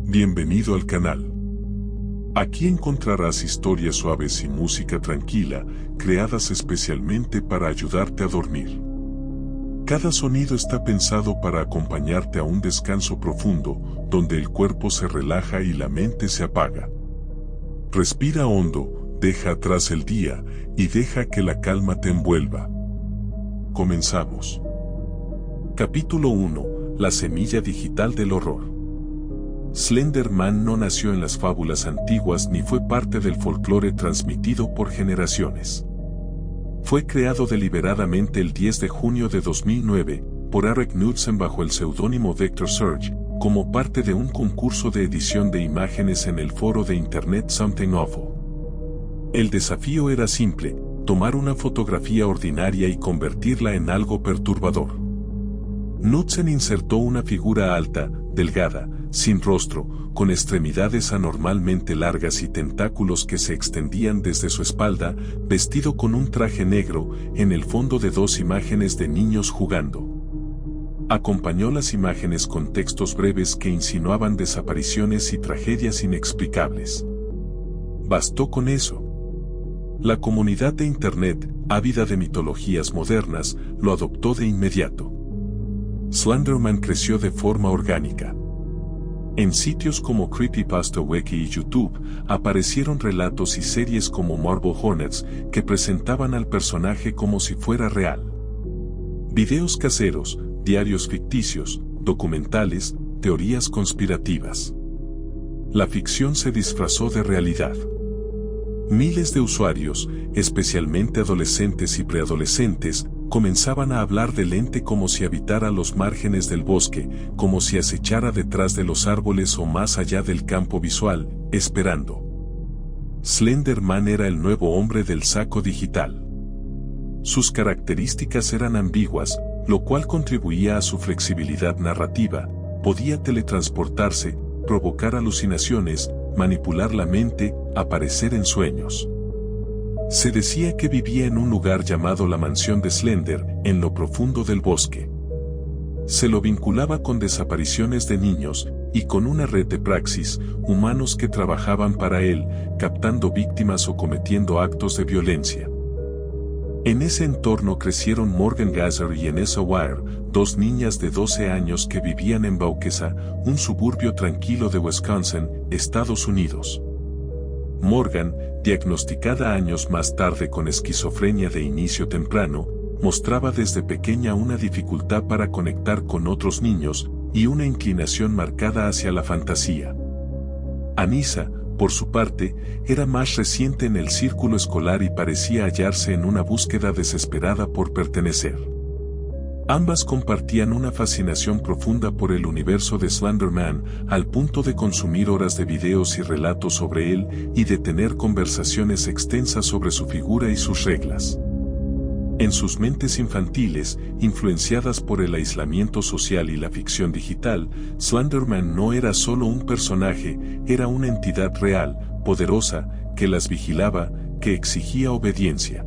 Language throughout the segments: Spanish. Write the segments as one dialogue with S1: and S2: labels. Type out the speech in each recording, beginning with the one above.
S1: Bienvenido al canal. Aquí encontrarás historias suaves y música tranquila, creadas especialmente para ayudarte a dormir. Cada sonido está pensado para acompañarte a un descanso profundo, donde el cuerpo se relaja y la mente se apaga. Respira hondo, deja atrás el día, y deja que la calma te envuelva. Comenzamos. Capítulo 1. La semilla digital del horror. Slender Man no nació en las fábulas antiguas ni fue parte del folclore transmitido por generaciones. Fue creado deliberadamente el 10 de junio de 2009 por Eric Knudsen bajo el seudónimo Vector Surge, como parte de un concurso de edición de imágenes en el foro de internet Something Awful. El desafío era simple: tomar una fotografía ordinaria y convertirla en algo perturbador. Knudsen insertó una figura alta, delgada, sin rostro, con extremidades anormalmente largas y tentáculos que se extendían desde su espalda, vestido con un traje negro, en el fondo de dos imágenes de niños jugando. Acompañó las imágenes con textos breves que insinuaban desapariciones y tragedias inexplicables. Bastó con eso. La comunidad de Internet, ávida de mitologías modernas, lo adoptó de inmediato. Slender Man creció de forma orgánica. En sitios como Creepypasta Wiki y YouTube, aparecieron relatos y series como Marble Hornets, que presentaban al personaje como si fuera real. Videos caseros, diarios ficticios, documentales, teorías conspirativas. La ficción se disfrazó de realidad. Miles de usuarios, especialmente adolescentes y preadolescentes, comenzaban a hablar del ente como si habitara los márgenes del bosque, como si acechara detrás de los árboles o más allá del campo visual, esperando. Slender Man era el nuevo hombre del saco digital. Sus características eran ambiguas, lo cual contribuía a su flexibilidad narrativa. Podía teletransportarse, provocar alucinaciones, manipular la mente, aparecer en sueños. Se decía que vivía en un lugar llamado la Mansión de Slender, en lo profundo del bosque. Se lo vinculaba con desapariciones de niños, y con una red de praxis, humanos que trabajaban para él, captando víctimas o cometiendo actos de violencia. En ese entorno crecieron Morgan Gazer y Enessa Wire, dos niñas de 12 años que vivían en Waukesha, un suburbio tranquilo de Wisconsin, Estados Unidos. Morgan, diagnosticada años más tarde con esquizofrenia de inicio temprano, mostraba desde pequeña una dificultad para conectar con otros niños, y una inclinación marcada hacia la fantasía. Anissa, por su parte, era más reciente en el círculo escolar y parecía hallarse en una búsqueda desesperada por pertenecer. Ambas compartían una fascinación profunda por el universo de Slender Man, al punto de consumir horas de videos y relatos sobre él, y de tener conversaciones extensas sobre su figura y sus reglas. En sus mentes infantiles, influenciadas por el aislamiento social y la ficción digital, Slender Man no era solo un personaje, era una entidad real, poderosa, que las vigilaba, que exigía obediencia.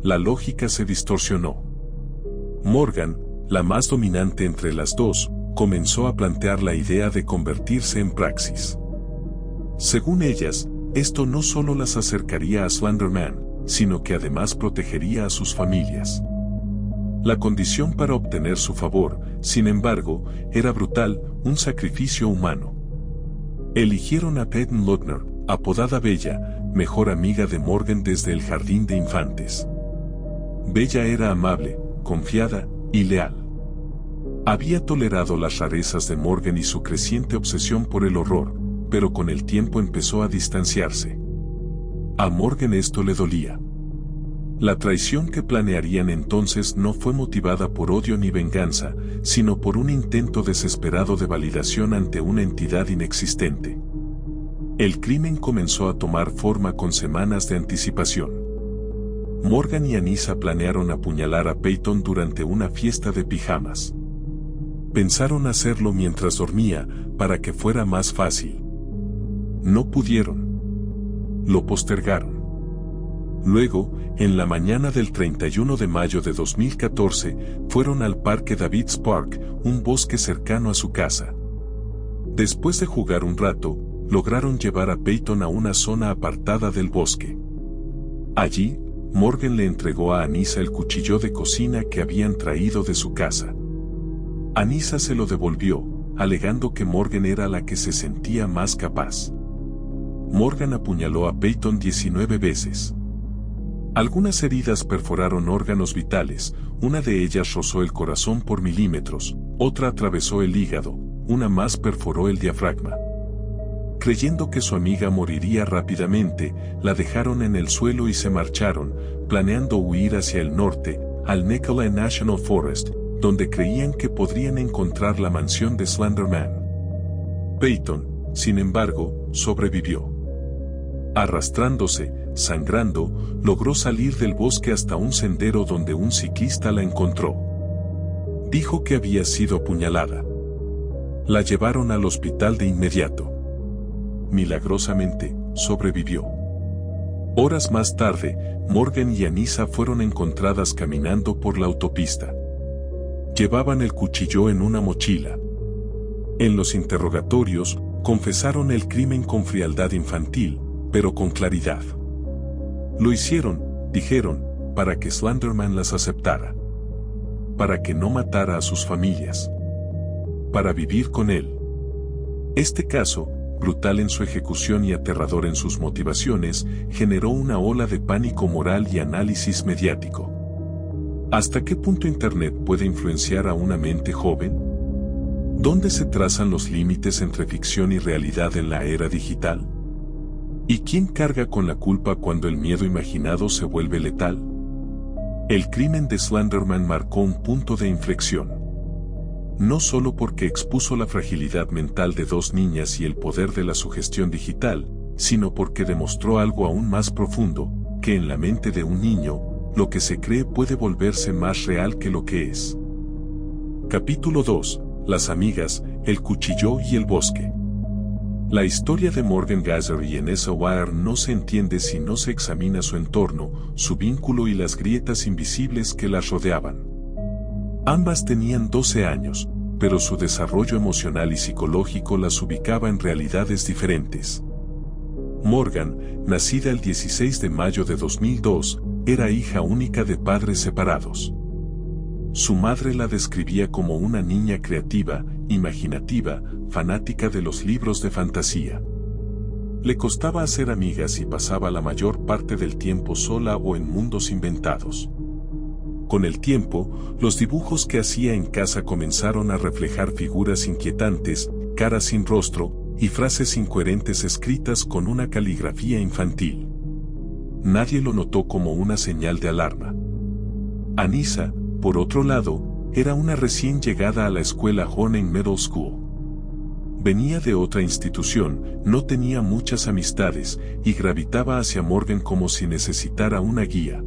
S1: La lógica se distorsionó. Morgan, la más dominante entre las dos, comenzó a plantear la idea de convertirse en praxis. Según ellas, esto no solo las acercaría a Slender Man, sino que además protegería a sus familias. La condición para obtener su favor, sin embargo, era brutal: un sacrificio humano. Eligieron a Peyton Luckner, apodada Bella, mejor amiga de Morgan desde el jardín de infantes. Bella era amable, confiada y leal. Había tolerado las rarezas de Morgan y su creciente obsesión por el horror, pero con el tiempo empezó a distanciarse. A Morgan esto le dolía. La traición que planearían entonces no fue motivada por odio ni venganza, sino por un intento desesperado de validación ante una entidad inexistente. El crimen comenzó a tomar forma con semanas de anticipación. Morgan y Anissa planearon apuñalar a Peyton durante una fiesta de pijamas. Pensaron hacerlo mientras dormía, para que fuera más fácil. No pudieron. Lo postergaron. Luego, en la mañana del 31 de mayo de 2014, fueron al Parque Davids Park, un bosque cercano a su casa. Después de jugar un rato, lograron llevar a Peyton a una zona apartada del bosque. Allí, Morgan le entregó a Anissa el cuchillo de cocina que habían traído de su casa. Anissa se lo devolvió, alegando que Morgan era la que se sentía más capaz. Morgan apuñaló a Peyton 19 veces. Algunas heridas perforaron órganos vitales, una de ellas rozó el corazón por milímetros, otra atravesó el hígado, una más perforó el diafragma. Creyendo que su amiga moriría rápidamente, la dejaron en el suelo y se marcharon, planeando huir hacia el norte, al Necala National Forest, donde creían que podrían encontrar la mansión de Slender Man. Peyton, sin embargo, sobrevivió. Arrastrándose, sangrando, logró salir del bosque hasta un sendero donde un ciclista la encontró. Dijo que había sido apuñalada. La llevaron al hospital de inmediato. Milagrosamente, sobrevivió. Horas más tarde, Morgan y Anissa fueron encontradas caminando por la autopista. Llevaban el cuchillo en una mochila. En los interrogatorios, confesaron el crimen con frialdad infantil, pero con claridad. Lo hicieron, dijeron, para que Slender Man las aceptara. Para que no matara a sus familias. Para vivir con él. Este caso, brutal en su ejecución y aterrador en sus motivaciones, generó una ola de pánico moral y análisis mediático. ¿Hasta qué punto Internet puede influenciar a una mente joven? ¿Dónde se trazan los límites entre ficción y realidad en la era digital? ¿Y quién carga con la culpa cuando el miedo imaginado se vuelve letal? El crimen de Slender Man marcó un punto de inflexión. No solo porque expuso la fragilidad mental de dos niñas y el poder de la sugestión digital, sino porque demostró algo aún más profundo, que en la mente de un niño, lo que se cree puede volverse más real que lo que es. Capítulo 2. Las amigas, el cuchillo y el bosque. La historia de Morgan Gazer y Anissa Weier no se entiende si no se examina su entorno, su vínculo y las grietas invisibles que las rodeaban. Ambas tenían 12 años, pero su desarrollo emocional y psicológico las ubicaba en realidades diferentes. Morgan, nacida el 16 de mayo de 2002, era hija única de padres separados. Su madre la describía como una niña creativa, imaginativa, fanática de los libros de fantasía. Le costaba hacer amigas y pasaba la mayor parte del tiempo sola o en mundos inventados. Con el tiempo, los dibujos que hacía en casa comenzaron a reflejar figuras inquietantes, caras sin rostro, y frases incoherentes escritas con una caligrafía infantil. Nadie lo notó como una señal de alarma. Anissa, por otro lado, era una recién llegada a la escuela Horning Middle School. Venía de otra institución, no tenía muchas amistades, y gravitaba hacia Morgan como si necesitara una guía.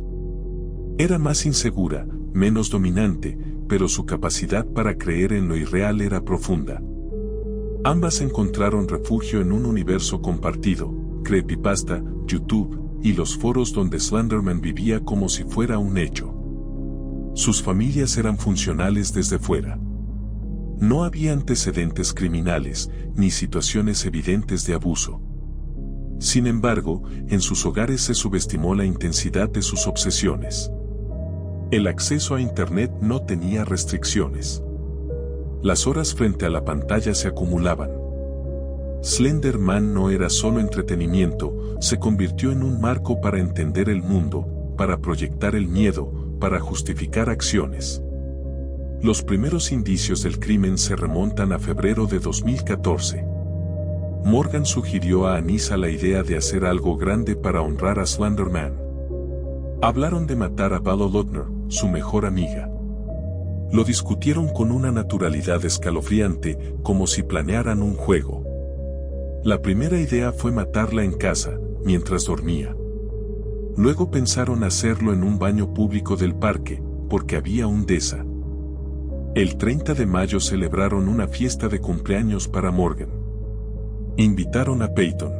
S1: Era más insegura, menos dominante, pero su capacidad para creer en lo irreal era profunda. Ambas encontraron refugio en un universo compartido, creepypasta, YouTube, y los foros donde Slender Man vivía como si fuera un hecho. Sus familias eran funcionales desde fuera. No había antecedentes criminales, ni situaciones evidentes de abuso. Sin embargo, en sus hogares se subestimó la intensidad de sus obsesiones. El acceso a Internet no tenía restricciones. Las horas frente a la pantalla se acumulaban. Slender Man no era solo entretenimiento, se convirtió en un marco para entender el mundo, para proyectar el miedo, para justificar acciones. Los primeros indicios del crimen se remontan a febrero de 2014. Morgan sugirió a Anissa la idea de hacer algo grande para honrar a Slender Man. Hablaron de matar a Vala Lutner, su mejor amiga. Lo discutieron con una naturalidad escalofriante, como si planearan un juego. La primera idea fue matarla en casa, mientras dormía. Luego pensaron hacerlo en un baño público del parque, porque había un DESA. El 30 de mayo celebraron una fiesta de cumpleaños para Morgan. Invitaron a Peyton.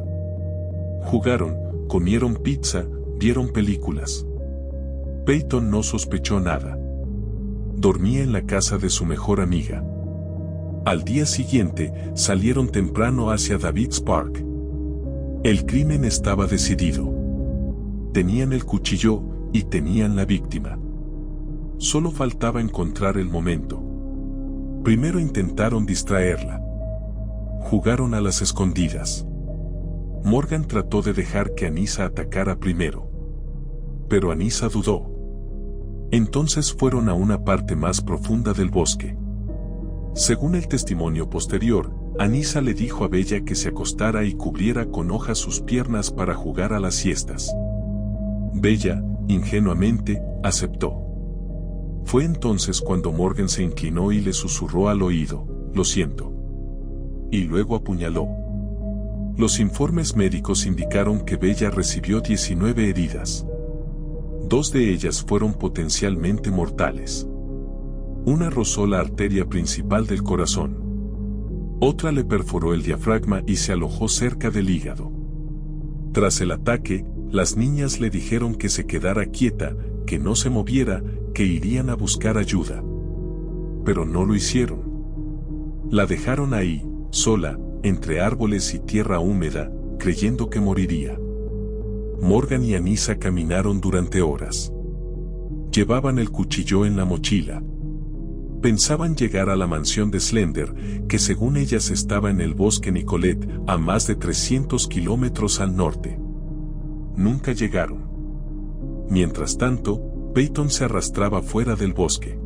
S1: Jugaron, comieron pizza, vieron películas. Peyton no sospechó nada. Dormía en la casa de su mejor amiga. Al día siguiente, salieron temprano hacia David's Park. El crimen estaba decidido. Tenían el cuchillo y tenían la víctima. Solo faltaba encontrar el momento. Primero intentaron distraerla. Jugaron a las escondidas. Morgan trató de dejar que Anissa atacara primero. Pero Anissa dudó. Entonces fueron a una parte más profunda del bosque. Según el testimonio posterior, Anissa le dijo a Bella que se acostara y cubriera con hojas sus piernas para jugar a las siestas. Bella, ingenuamente, aceptó. Fue entonces cuando Morgan se inclinó y le susurró al oído, «Lo siento». Y luego apuñaló. Los informes médicos indicaron que Bella recibió 19 heridas. 2 de ellas fueron potencialmente mortales. Una rozó la arteria principal del corazón. Otra le perforó el diafragma y se alojó cerca del hígado. Tras el ataque, las niñas le dijeron que se quedara quieta, que no se moviera, que irían a buscar ayuda. Pero no lo hicieron. La dejaron ahí, sola, entre árboles y tierra húmeda, creyendo que moriría. Morgan y Anissa caminaron durante horas. Llevaban el cuchillo en la mochila. Pensaban llegar a la mansión de Slender, que según ellas estaba en el bosque Nicolette, a más de 300 kilómetros al norte. Nunca llegaron. Mientras tanto, Peyton se arrastraba fuera del bosque.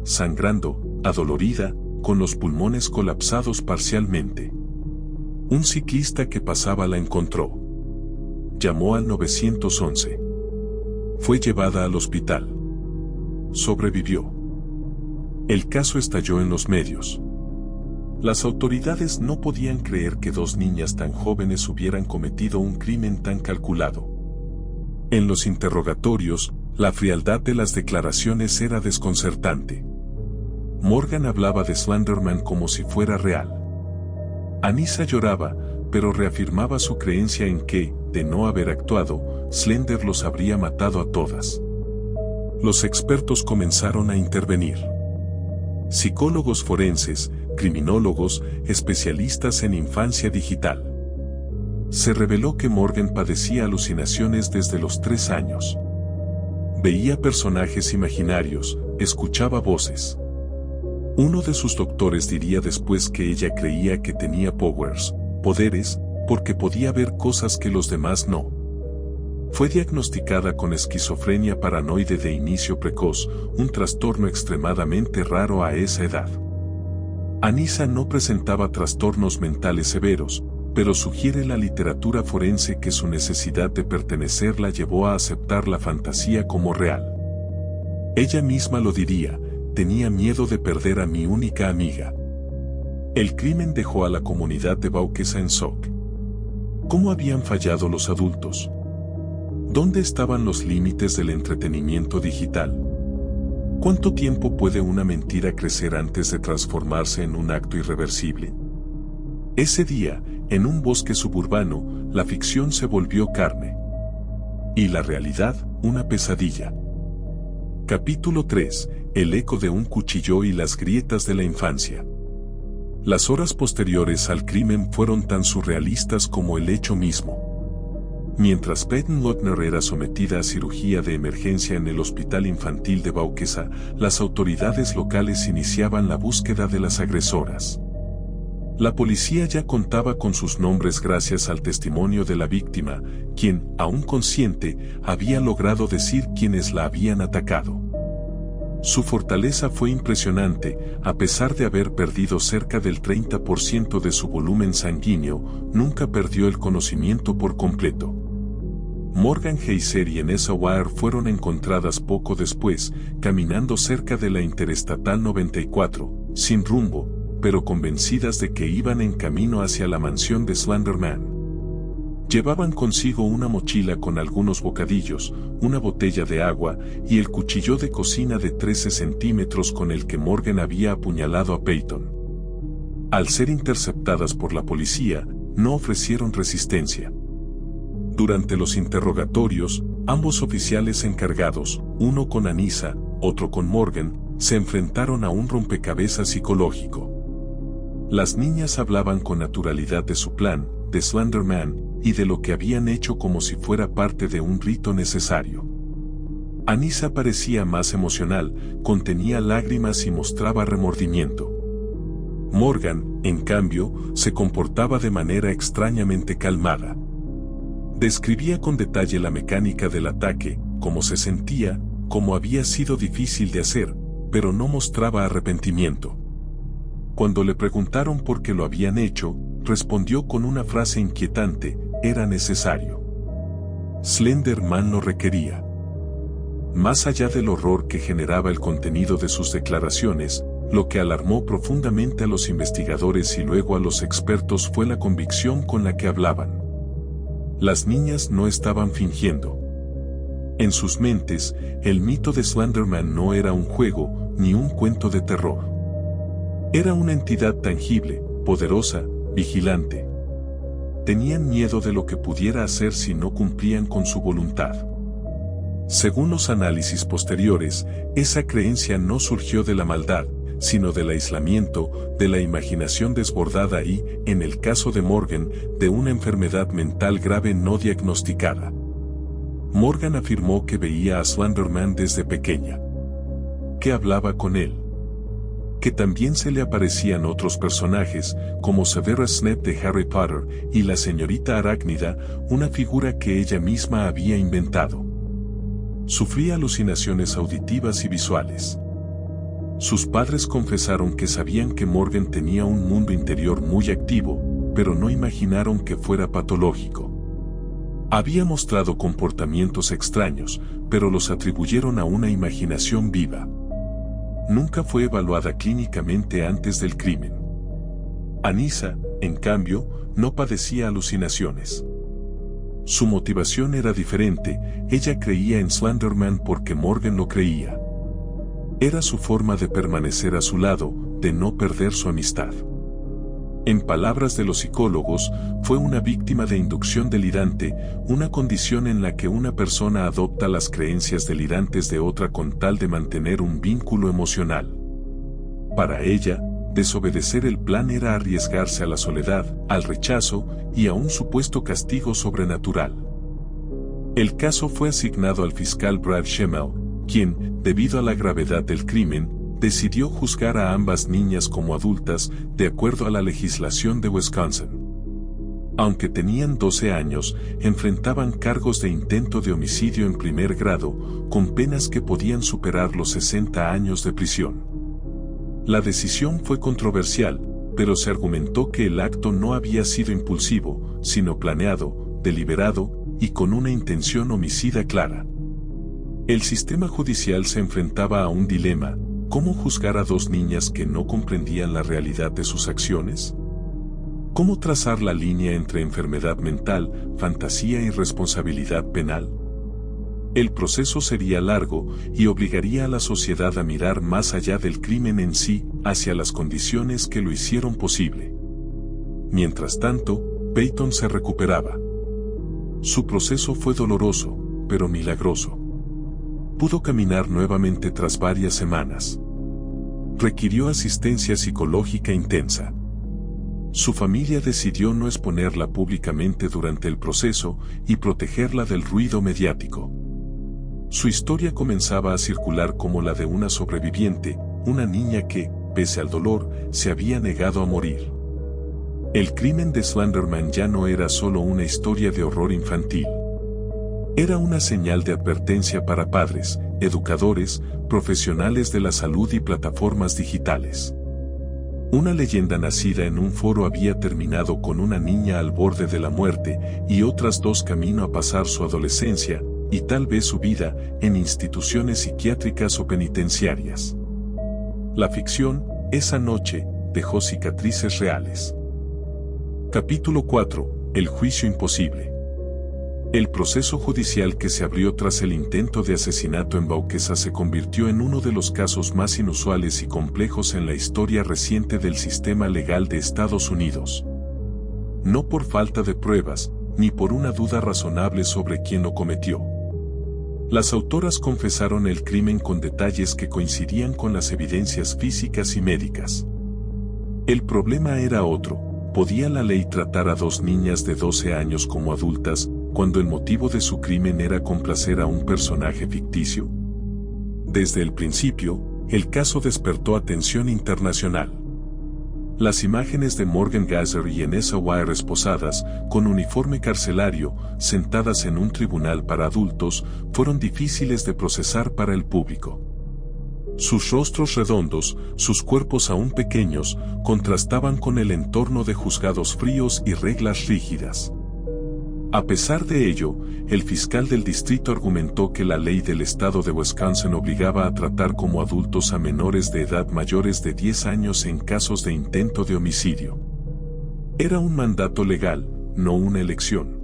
S1: Sangrando, adolorida, con los pulmones colapsados parcialmente. Un ciclista que pasaba la encontró. Llamó al 911. Fue llevada al hospital. Sobrevivió. El caso estalló en los medios. Las autoridades no podían creer que 2 niñas tan jóvenes hubieran cometido un crimen tan calculado. En los interrogatorios, la frialdad de las declaraciones era desconcertante. Morgan hablaba de Slenderman como si fuera real. Anissa lloraba, pero reafirmaba su creencia en que, de no haber actuado, Slender los habría matado a todas. Los expertos comenzaron a intervenir. Psicólogos forenses, criminólogos, especialistas en infancia digital. Se reveló que Morgan padecía alucinaciones desde los 3 años. Veía personajes imaginarios, escuchaba voces. Uno de sus doctores diría después que ella creía que tenía poderes, porque podía ver cosas que los demás no. Fue diagnosticada con esquizofrenia paranoide de inicio precoz, un trastorno extremadamente raro a esa edad. Anissa no presentaba trastornos mentales severos, pero sugiere la literatura forense que su necesidad de pertenecer la llevó a aceptar la fantasía como real. Ella misma lo diría, tenía miedo de perder a mi única amiga. El crimen dejó a la comunidad de Waukesha en shock. ¿Cómo habían fallado los adultos? ¿Dónde estaban los límites del entretenimiento digital? ¿Cuánto tiempo puede una mentira crecer antes de transformarse en un acto irreversible? Ese día, en un bosque suburbano, la ficción se volvió carne. Y la realidad, una pesadilla. Capítulo 3. El eco de un cuchillo y las grietas de la infancia. Las horas posteriores al crimen fueron tan surrealistas como el hecho mismo. Mientras Peyton Lotner era sometida a cirugía de emergencia en el Hospital Infantil de Waukesha, las autoridades locales iniciaban la búsqueda de las agresoras. La policía ya contaba con sus nombres gracias al testimonio de la víctima, quien, aún consciente, había logrado decir quiénes la habían atacado. Su fortaleza fue impresionante, a pesar de haber perdido cerca del 30% de su volumen sanguíneo, nunca perdió el conocimiento por completo. Morgan Heiser y Enessa Ware fueron encontradas poco después, caminando cerca de la Interestatal 94, sin rumbo, pero convencidas de que iban en camino hacia la mansión de Slenderman. Llevaban consigo una mochila con algunos bocadillos, una botella de agua y el cuchillo de cocina de 13 centímetros con el que Morgan había apuñalado a Peyton. Al ser interceptadas por la policía, no ofrecieron resistencia. Durante los interrogatorios, ambos oficiales encargados, uno con Anissa, otro con Morgan, se enfrentaron a un rompecabezas psicológico. Las niñas hablaban con naturalidad de su plan, de Slender Man, y de lo que habían hecho como si fuera parte de un rito necesario. Anissa parecía más emocional, contenía lágrimas y mostraba remordimiento. Morgan, en cambio, se comportaba de manera extrañamente calmada. Describía con detalle la mecánica del ataque, cómo se sentía, cómo había sido difícil de hacer, pero no mostraba arrepentimiento. Cuando le preguntaron por qué lo habían hecho, respondió con una frase inquietante: era necesario. Slender Man lo requería. Más allá del horror que generaba el contenido de sus declaraciones, lo que alarmó profundamente a los investigadores y luego a los expertos fue la convicción con la que hablaban. Las niñas no estaban fingiendo. En sus mentes, el mito de Slender Man no era un juego, ni un cuento de terror. Era una entidad tangible, poderosa, vigilante. Tenían miedo de lo que pudiera hacer si no cumplían con su voluntad. Según los análisis posteriores, esa creencia no surgió de la maldad, sino del aislamiento, de la imaginación desbordada y, en el caso de Morgan, de una enfermedad mental grave no diagnosticada. Morgan afirmó que veía a Slender Man desde pequeña, que hablaba con él, que también se le aparecían otros personajes, como Severus Snape de Harry Potter y la señorita Arácnida, una figura que ella misma había inventado. Sufría alucinaciones auditivas y visuales. Sus padres confesaron que sabían que Morgan tenía un mundo interior muy activo, pero no imaginaron que fuera patológico. Había mostrado comportamientos extraños, pero los atribuyeron a una imaginación viva. Nunca fue evaluada clínicamente antes del crimen. Anissa, en cambio, no padecía alucinaciones. Su motivación era diferente, ella creía en Slender Man porque Morgan lo creía. Era su forma de permanecer a su lado, de no perder su amistad. En palabras de los psicólogos, fue una víctima de inducción delirante, una condición en la que una persona adopta las creencias delirantes de otra con tal de mantener un vínculo emocional. Para ella, desobedecer el plan era arriesgarse a la soledad, al rechazo y a un supuesto castigo sobrenatural. El caso fue asignado al fiscal Brad Schemmel, quien, debido a la gravedad del crimen, decidió juzgar a ambas niñas como adultas, de acuerdo a la legislación de Wisconsin. Aunque tenían 12 años, enfrentaban cargos de intento de homicidio en primer grado, con penas que podían superar los 60 años de prisión. La decisión fue controversial, pero se argumentó que el acto no había sido impulsivo, sino planeado, deliberado, y con una intención homicida clara. El sistema judicial se enfrentaba a un dilema: ¿cómo juzgar a dos niñas que no comprendían la realidad de sus acciones? ¿Cómo trazar la línea entre enfermedad mental, fantasía y responsabilidad penal? El proceso sería largo y obligaría a la sociedad a mirar más allá del crimen en sí, hacia las condiciones que lo hicieron posible. Mientras tanto, Peyton se recuperaba. Su proceso fue doloroso, pero milagroso. Pudo caminar nuevamente tras varias semanas. Requirió asistencia psicológica intensa. Su familia decidió no exponerla públicamente durante el proceso y protegerla del ruido mediático. Su historia comenzaba a circular como la de una sobreviviente, una niña que, pese al dolor, se había negado a morir. El crimen de Slender Man ya no era solo una historia de horror infantil. Era una señal de advertencia para padres, educadores, profesionales de la salud y plataformas digitales. Una leyenda nacida en un foro había terminado con una niña al borde de la muerte y otras dos camino a pasar su adolescencia, y tal vez su vida, en instituciones psiquiátricas o penitenciarias. La ficción, esa noche, dejó cicatrices reales. Capítulo 4. El juicio imposible. El proceso judicial que se abrió tras el intento de asesinato en Waukesha se convirtió en uno de los casos más inusuales y complejos en la historia reciente del sistema legal de Estados Unidos. No por falta de pruebas, ni por una duda razonable sobre quién lo cometió. Las autoras confesaron el crimen con detalles que coincidían con las evidencias físicas y médicas. El problema era otro. ¿Podía la ley tratar a dos niñas de 12 años como adultas, cuando el motivo de su crimen era complacer a un personaje ficticio? Desde el principio, el caso despertó atención internacional. Las imágenes de Morgan Gasser y Enessa Wire esposadas, con uniforme carcelario, sentadas en un tribunal para adultos, fueron difíciles de procesar para el público. Sus rostros redondos, sus cuerpos aún pequeños, contrastaban con el entorno de juzgados fríos y reglas rígidas. A pesar de ello, el fiscal del distrito argumentó que la ley del estado de Wisconsin obligaba a tratar como adultos a menores de edad mayores de 10 años en casos de intento de homicidio. Era un mandato legal, no una elección.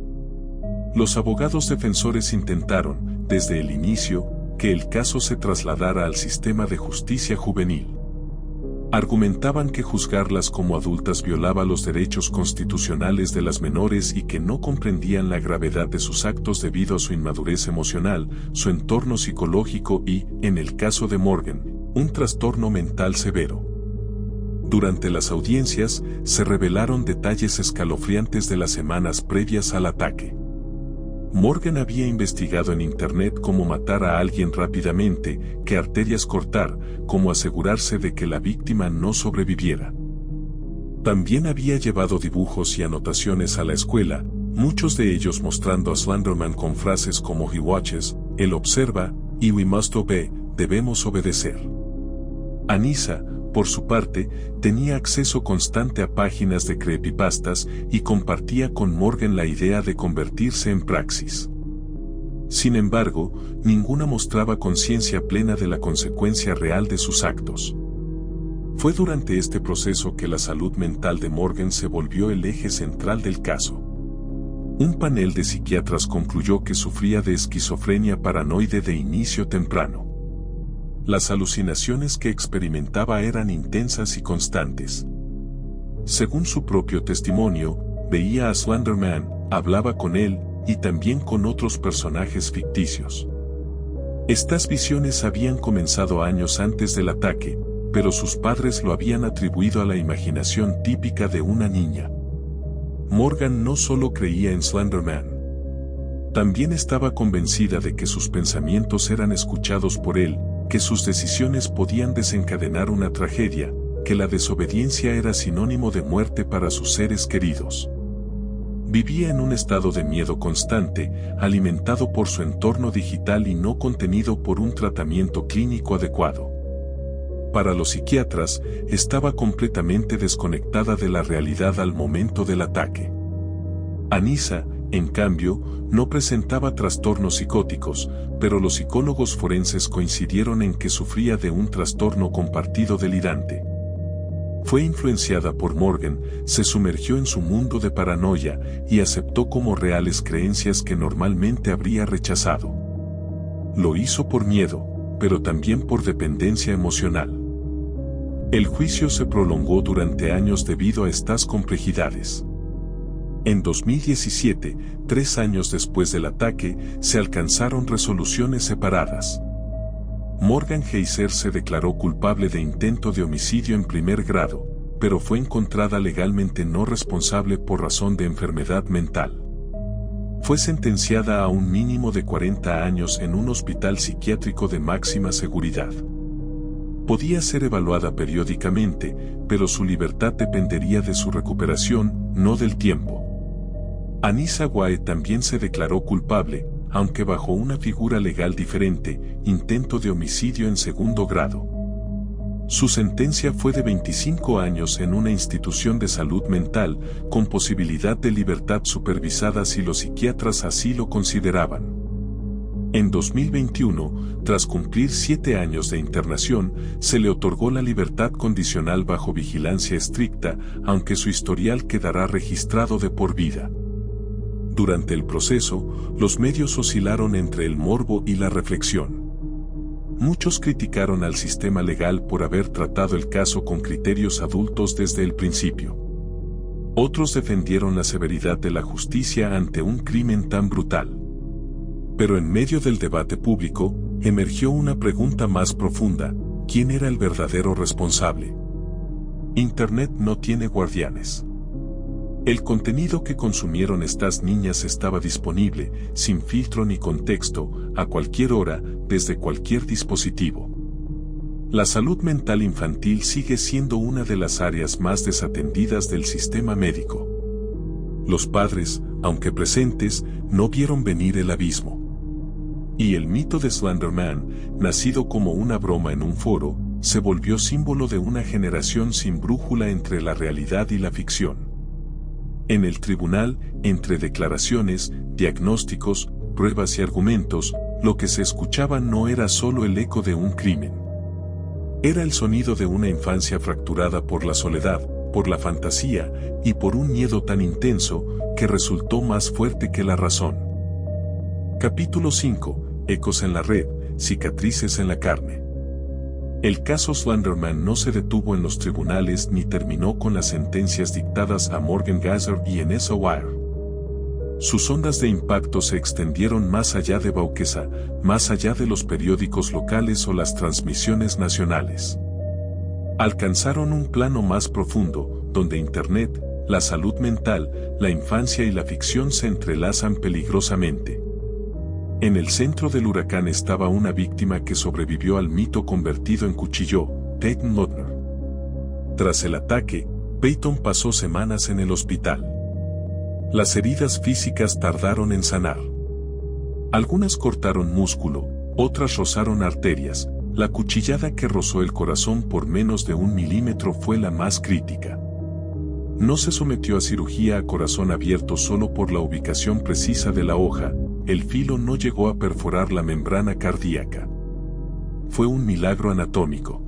S1: Los abogados defensores intentaron, desde el inicio, que el caso se trasladara al sistema de justicia juvenil. Argumentaban que juzgarlas como adultas violaba los derechos constitucionales de las menores y que no comprendían la gravedad de sus actos debido a su inmadurez emocional, su entorno psicológico y, en el caso de Morgan, un trastorno mental severo. Durante las audiencias, se revelaron detalles escalofriantes de las semanas previas al ataque. Morgan había investigado en Internet cómo matar a alguien rápidamente, qué arterias cortar, cómo asegurarse de que la víctima no sobreviviera. También había llevado dibujos y anotaciones a la escuela, muchos de ellos mostrando a Slenderman con frases como "He watches", "Él observa", y "We must obey", debemos obedecer. Anissa, por su parte, tenía acceso constante a páginas de creepypastas y compartía con Morgan la idea de convertirse en praxis. Sin embargo, ninguna mostraba conciencia plena de la consecuencia real de sus actos. Fue durante este proceso que la salud mental de Morgan se volvió el eje central del caso. Un panel de psiquiatras concluyó que sufría de esquizofrenia paranoide de inicio temprano. Las alucinaciones que experimentaba eran intensas y constantes. Según su propio testimonio, veía a Slenderman, hablaba con él, y también con otros personajes ficticios. Estas visiones habían comenzado años antes del ataque, pero sus padres lo habían atribuido a la imaginación típica de una niña. Morgan no solo creía en Slenderman. También estaba convencida de que sus pensamientos eran escuchados por él, que sus decisiones podían desencadenar una tragedia, que la desobediencia era sinónimo de muerte para sus seres queridos. Vivía en un estado de miedo constante, alimentado por su entorno digital y no contenido por un tratamiento clínico adecuado. Para los psiquiatras, estaba completamente desconectada de la realidad al momento del ataque. Anissa, en cambio, no presentaba trastornos psicóticos, pero los psicólogos forenses coincidieron en que sufría de un trastorno compartido delirante. Fue influenciada por Morgan, se sumergió en su mundo de paranoia y aceptó como reales creencias que normalmente habría rechazado. Lo hizo por miedo, pero también por dependencia emocional. El juicio se prolongó durante años debido a estas complejidades. En 2017, 3 años después del ataque, se alcanzaron resoluciones separadas. Morgan Heiser se declaró culpable de intento de homicidio en primer grado, pero fue encontrada legalmente no responsable por razón de enfermedad mental. Fue sentenciada a un mínimo de 40 años en un hospital psiquiátrico de máxima seguridad. Podía ser evaluada periódicamente, pero su libertad dependería de su recuperación, no del tiempo. Anissa Wire también se declaró culpable, aunque bajo una figura legal diferente, intento de homicidio en segundo grado. Su sentencia fue de 25 años en una institución de salud mental, con posibilidad de libertad supervisada si los psiquiatras así lo consideraban. En 2021, tras cumplir 7 años de internación, se le otorgó la libertad condicional bajo vigilancia estricta, aunque su historial quedará registrado de por vida. Durante el proceso, los medios oscilaron entre el morbo y la reflexión. Muchos criticaron al sistema legal por haber tratado el caso con criterios adultos desde el principio. Otros defendieron la severidad de la justicia ante un crimen tan brutal. Pero en medio del debate público, emergió una pregunta más profunda: ¿quién era el verdadero responsable? Internet no tiene guardianes. El contenido que consumieron estas niñas estaba disponible, sin filtro ni contexto, a cualquier hora, desde cualquier dispositivo. La salud mental infantil sigue siendo una de las áreas más desatendidas del sistema médico. Los padres, aunque presentes, no vieron venir el abismo. Y el mito de Slender Man, nacido como una broma en un foro, se volvió símbolo de una generación sin brújula entre la realidad y la ficción. En el tribunal, entre declaraciones, diagnósticos, pruebas y argumentos, lo que se escuchaba no era solo el eco de un crimen. Era el sonido de una infancia fracturada por la soledad, por la fantasía y por un miedo tan intenso que resultó más fuerte que la razón. Capítulo 5. Ecos en la red, cicatrices en la carne. El caso Slender Man no se detuvo en los tribunales ni terminó con las sentencias dictadas a Morgan Gazzer y Enessa Wire. Sus ondas de impacto se extendieron más allá de Waukesha, más allá de los periódicos locales o las transmisiones nacionales. Alcanzaron un plano más profundo, donde Internet, la salud mental, la infancia y la ficción se entrelazan peligrosamente. En el centro del huracán estaba una víctima que sobrevivió al mito convertido en cuchillo, Peyton Lotner. Tras el ataque, Peyton pasó semanas en el hospital. Las heridas físicas tardaron en sanar. Algunas cortaron músculo, otras rozaron arterias. La cuchillada que rozó el corazón por menos de 1 milímetro fue la más crítica. No se sometió a cirugía a corazón abierto solo por la ubicación precisa de la hoja. El filo no llegó a perforar la membrana cardíaca. Fue un milagro anatómico.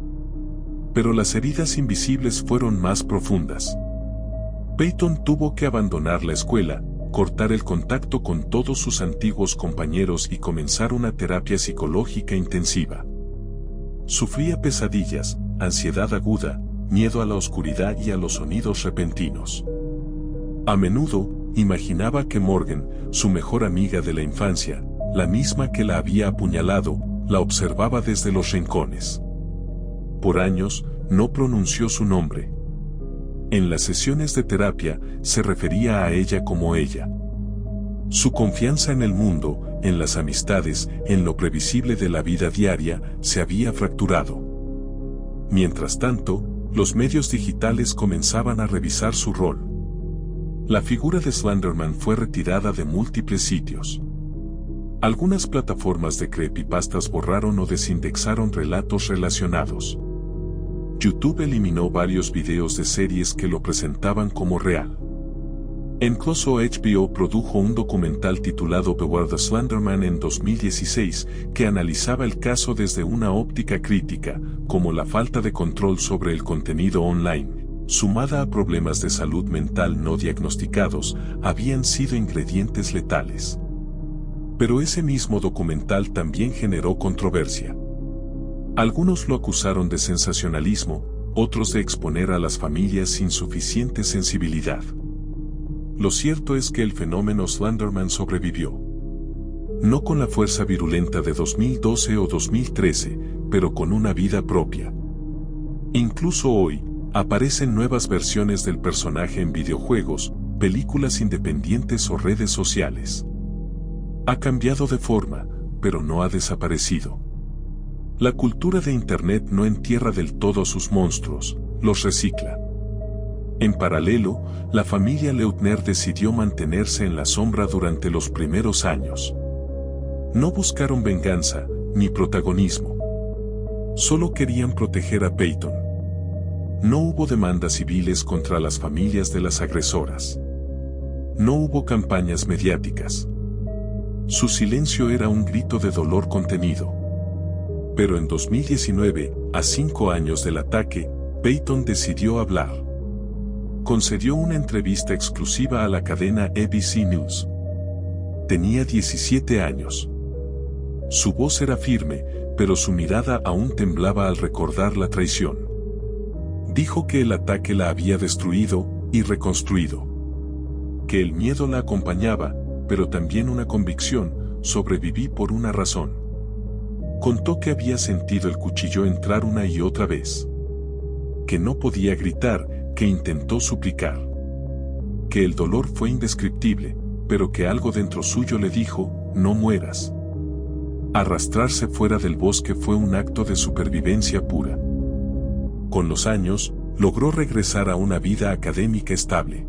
S1: Pero las heridas invisibles fueron más profundas. Peyton tuvo que abandonar la escuela, cortar el contacto con todos sus antiguos compañeros y comenzar una terapia psicológica intensiva. Sufría pesadillas, ansiedad aguda, miedo a la oscuridad y a los sonidos repentinos. A menudo, imaginaba que Morgan, su mejor amiga de la infancia, la misma que la había apuñalado, la observaba desde los rincones. Por años, no pronunció su nombre. En las sesiones de terapia, se refería a ella como ella. Su confianza en el mundo, en las amistades, en lo previsible de la vida diaria, se había fracturado. Mientras tanto, los medios digitales comenzaban a revisar su rol. La figura de Slender Man fue retirada de múltiples sitios. Algunas plataformas de creepypastas borraron o desindexaron relatos relacionados. YouTube eliminó varios videos de series que lo presentaban como real. Incluso HBO produjo un documental titulado Beware the Slender Man en 2016 que analizaba el caso desde una óptica crítica, como la falta de control sobre el contenido online, sumada a problemas de salud mental no diagnosticados, habían sido ingredientes letales. Pero ese mismo documental también generó controversia. Algunos lo acusaron de sensacionalismo, otros de exponer a las familias sin suficiente sensibilidad. Lo cierto es que el fenómeno Slender Man sobrevivió. No con la fuerza virulenta de 2012 o 2013, pero con una vida propia. Incluso hoy, aparecen nuevas versiones del personaje en videojuegos, películas independientes o redes sociales. Ha cambiado de forma, pero no ha desaparecido. La cultura de Internet no entierra del todo a sus monstruos, los recicla. En paralelo, la familia Leutner decidió mantenerse en la sombra durante los primeros años. No buscaron venganza, ni protagonismo. Solo querían proteger a Peyton. No hubo demandas civiles contra las familias de las agresoras. No hubo campañas mediáticas. Su silencio era un grito de dolor contenido. Pero en 2019, a 5 años del ataque, Peyton decidió hablar. Concedió una entrevista exclusiva a la cadena ABC News. Tenía 17 años. Su voz era firme, pero su mirada aún temblaba al recordar la traición. Dijo que el ataque la había destruido y reconstruido. Que el miedo la acompañaba, pero también una convicción: sobreviví por una razón. Contó que había sentido el cuchillo entrar una y otra vez. que no podía gritar, que intentó suplicar. Que el dolor fue indescriptible, pero que algo dentro suyo le dijo, no mueras. Arrastrarse fuera del bosque fue un acto de supervivencia pura. Con los años, logró regresar a una vida académica estable.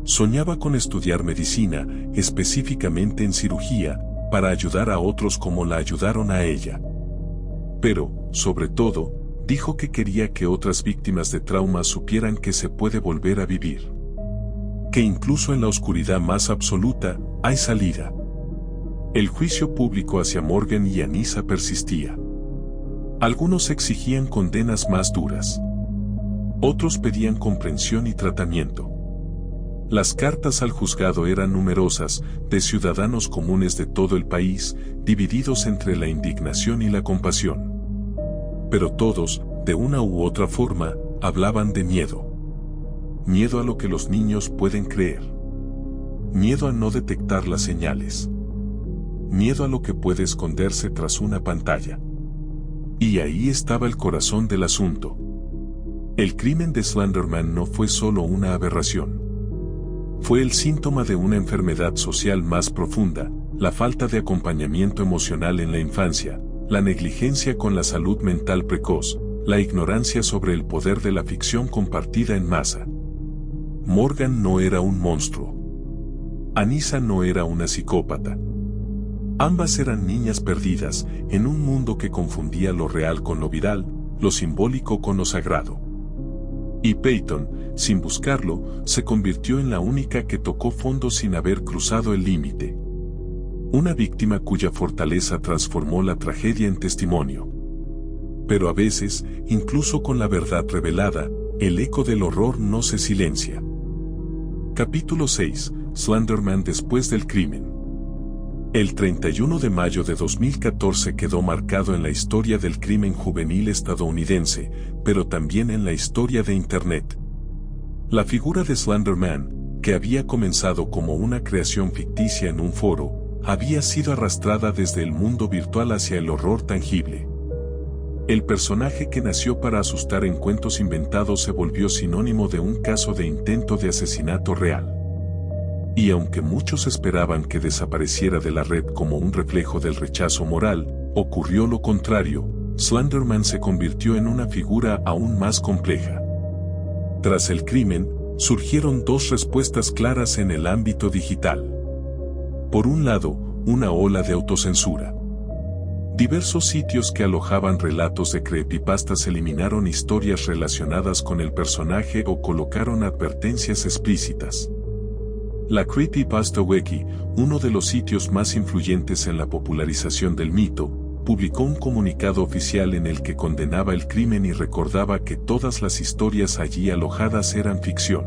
S1: Soñaba con estudiar medicina, específicamente en cirugía, para ayudar a otros como la ayudaron a ella. Pero, sobre todo, dijo que quería que otras víctimas de trauma supieran que se puede volver a vivir. Que incluso en la oscuridad más absoluta, hay salida. El juicio público hacia Morgan y Anissa persistía. Algunos exigían condenas más duras. Otros pedían comprensión y tratamiento. Las cartas al juzgado eran numerosas, de ciudadanos comunes de todo el país, divididos entre la indignación y la compasión. Pero todos, de una u otra forma, hablaban de miedo. Miedo a lo que los niños pueden creer. Miedo a no detectar las señales. Miedo a lo que puede esconderse tras una pantalla. Y ahí estaba el corazón del asunto. El crimen de Slender Man no fue solo una aberración. Fue el síntoma de una enfermedad social más profunda, la falta de acompañamiento emocional en la infancia, la negligencia con la salud mental precoz, la ignorancia sobre el poder de la ficción compartida en masa. Morgan no era un monstruo. Anissa no era una psicópata. Ambas eran niñas perdidas, en un mundo que confundía lo real con lo viral, lo simbólico con lo sagrado. Y Peyton, sin buscarlo, se convirtió en la única que tocó fondo sin haber cruzado el límite. Una víctima cuya fortaleza transformó la tragedia en testimonio. Pero a veces, incluso con la verdad revelada, el eco del horror no se silencia. Capítulo 6. Slender Man después del crimen. El 31 de mayo de 2014 quedó marcado en la historia del crimen juvenil estadounidense, pero también en la historia de Internet. La figura de Slender Man, que había comenzado como una creación ficticia en un foro, había sido arrastrada desde el mundo virtual hacia el horror tangible. El personaje que nació para asustar en cuentos inventados se volvió sinónimo de un caso de intento de asesinato real. Y aunque muchos esperaban que desapareciera de la red como un reflejo del rechazo moral, ocurrió lo contrario. Slender Man se convirtió en una figura aún más compleja. Tras el crimen, surgieron dos respuestas claras en el ámbito digital. Por un lado, una ola de autocensura. Diversos sitios que alojaban relatos de creepypastas eliminaron historias relacionadas con el personaje o colocaron advertencias explícitas. La Creepypasta Wiki, uno de los sitios más influyentes en la popularización del mito, publicó un comunicado oficial en el que condenaba el crimen y recordaba que todas las historias allí alojadas eran ficción.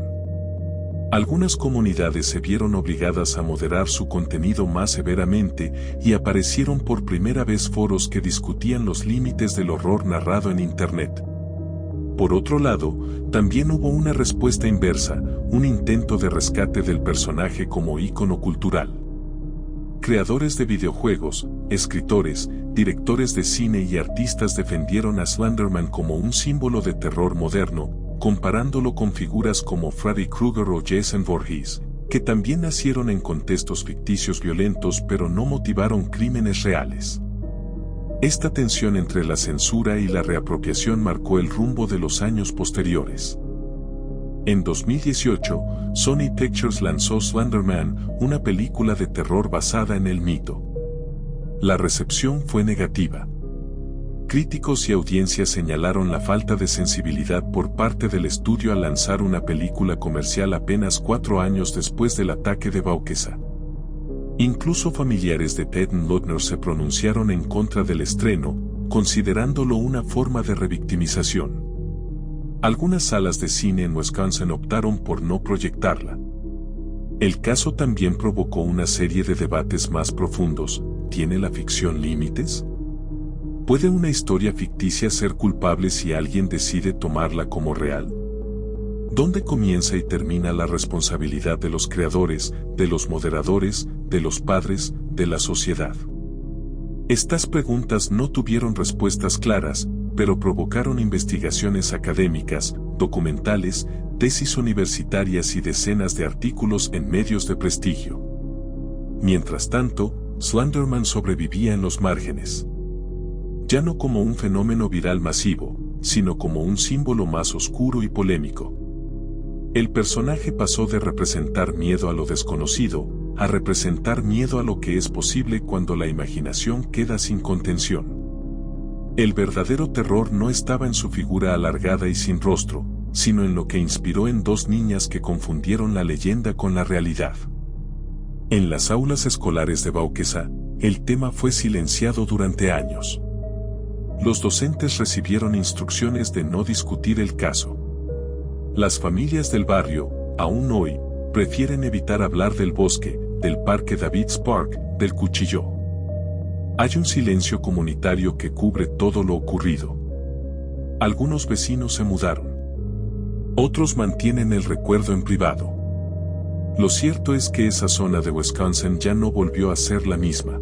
S1: Algunas comunidades se vieron obligadas a moderar su contenido más severamente y aparecieron por primera vez foros que discutían los límites del horror narrado en Internet. Por otro lado, también hubo una respuesta inversa, un intento de rescate del personaje como ícono cultural. Creadores de videojuegos, escritores, directores de cine y artistas defendieron a Slender Man como un símbolo de terror moderno, comparándolo con figuras como Freddy Krueger o Jason Voorhees, que también nacieron en contextos ficticios violentos pero no motivaron crímenes reales. Esta tensión entre la censura y la reapropiación marcó el rumbo de los años posteriores. En 2018, Sony Pictures lanzó Slender Man, una película de terror basada en el mito. La recepción fue negativa. Críticos y audiencias señalaron la falta de sensibilidad por parte del estudio al lanzar una película comercial apenas 4 años después del ataque de Waukesha. Incluso familiares de Peyton Lutner se pronunciaron en contra del estreno, considerándolo una forma de revictimización. Algunas salas de cine en Wisconsin optaron por no proyectarla. El caso también provocó una serie de debates más profundos. ¿Tiene la ficción límites? ¿Puede una historia ficticia ser culpable si alguien decide tomarla como real? ¿Dónde comienza y termina la responsabilidad de los creadores, de los moderadores, de los padres, de la sociedad? Estas preguntas no tuvieron respuestas claras, pero provocaron investigaciones académicas, documentales, tesis universitarias y decenas de artículos en medios de prestigio. Mientras tanto, Slender Man sobrevivía en los márgenes. Ya no como un fenómeno viral masivo, sino como un símbolo más oscuro y polémico. El personaje pasó de representar miedo a lo desconocido, a representar miedo a lo que es posible cuando la imaginación queda sin contención. El verdadero terror no estaba en su figura alargada y sin rostro, sino en lo que inspiró en dos niñas que confundieron la leyenda con la realidad. En las aulas escolares de Waukesha, el tema fue silenciado durante años. Los docentes recibieron instrucciones de no discutir el caso. Las familias del barrio, aún hoy, prefieren evitar hablar del bosque, del parque David's Park, del cuchillo. Hay un silencio comunitario que cubre todo lo ocurrido. Algunos vecinos se mudaron. Otros mantienen el recuerdo en privado. Lo cierto es que esa zona de Wisconsin ya no volvió a ser la misma.